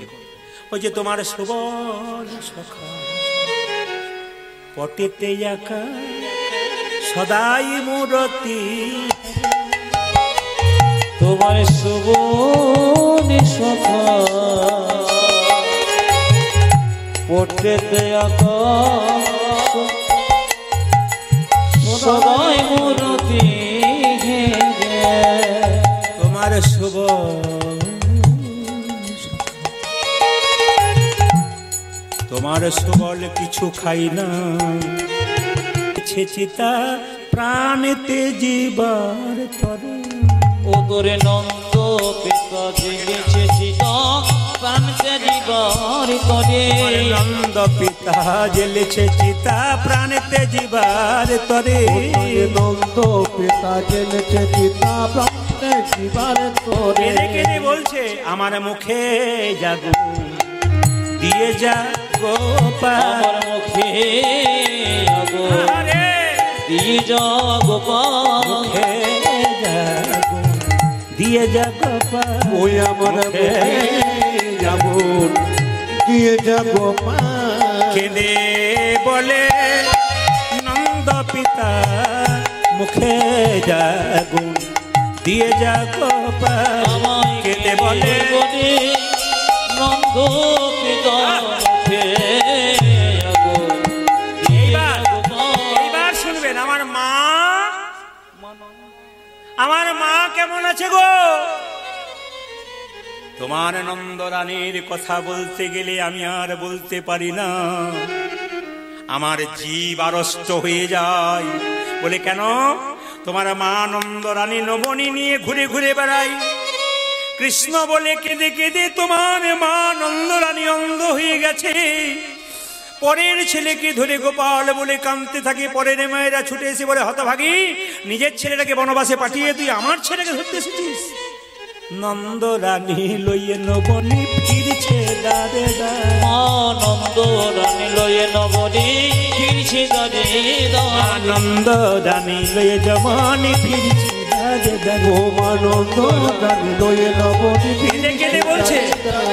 ওই যে তোমার সুবল সখা পটেতে একা সদাই মূরতি, তোমার সুবল সখা পটেতে একা সদাই মূরতি। তোমার সুবল তোমার সুবল কিছু খাই না, চিতা প্রাণেতে জীবার তরে। ও তোরে নন্দ পিতা জেগেছে চিতা প্রাণতে জীবার তরে। নন্দ পিতা জেলেছে চিতা প্রাণেতে জীবার তরে। নন্দ পিতা জেলেছে চিতা প্রাণতে জীবার তরে। কেঁদে বলছে আমার মুখে জাগো দিয়ে যা গোপাল, আমার মুখে আগো দিয়ে যা গোপাল। মুখে জাগো দিয়ে যা গোপাল, ওই আমার মুখে যাবো দিয়ে যাবো মা। কেঁদে বলে নন্দ পিতা মুখে জাগো দিয়ে যা গোপাল। আমায় কেঁদে বলে নন্দ পিতা মুখে আগো দিয়ে যা গোপাল। এইবার শুনবেন আমার মা কেমন আছে গো। তোমার নন্দরানীর কথা বলতে গেলে আমি আর বলতে পারি না। আমার জীব আড়ষ্ট হয়ে যায়। বলে কেন? তোমার মা নন্দ রানী নবনী নিয়ে ঘুরে ঘুরে বেড়াই। কৃষ্ণ বলে কেঁদে কেঁদে তোমার মা নন্দ রানী অন্ধ হয়ে গেছে। পরের ছেলেকে ধরে গোপাল বলে কাঁদতে থাকে। পরের মেয়েরা ছুটে এসে বলে হতভাগী, নিজের ছেলেটাকে বনবাসে পাঠিয়ে তুই আমার ছেলেকে ধরতে এসেছিস। নন্দ রানী লইয়ে নবনী ফিরছে দাঁড়ে দাঁড়ে। আনন্দ রানী লয়ে নবনী ফিরছে দাঁড়ে দাঁড়ে। আনন্দ রানী লয়ে জমানি ফিরছে দাঁড়ে দাঁড়ে। ও আনন্দ রানী লয়ে নবনী কেঁদে কেঁদে বলছে,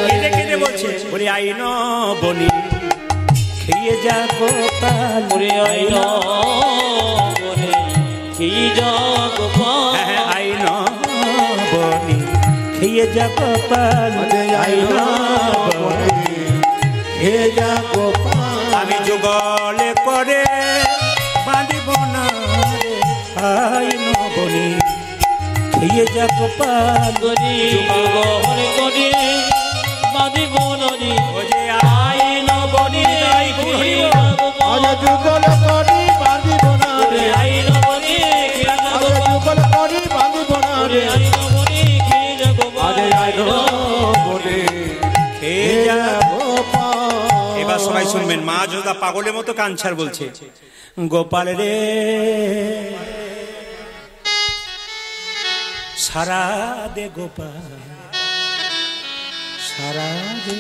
কেঁদে কেঁদে বলছে, বলি আই নবনী খেয়ে যা গোপাল। ওরে আইন বনে কি জগপাল। আই নবনী খেয়ে যা গোপাল। আই নবনী হে যা গোপাল। আমি যুগলে করে বাঁধিব না রে। আই নবনী খেয়ে যা গোপাল। করি গহরে করি বাঁধিব নদী। ও যে আইন বনি তাই ঘুরিব। আজ যুগল করি বাঁধিব না রে। আইন বনে খেয়ে আজ যুগল করি বাঁধিব না রে। আইন বনে খেয়ে আজ আইন বনে খেয়ে যা। গোপাল। এবার সবাই শুনবেন, মা যোদা পাগলের মতো কাঞ্ছার বলছে, গোপাল রে সারা দে গোপাল, সারা দে।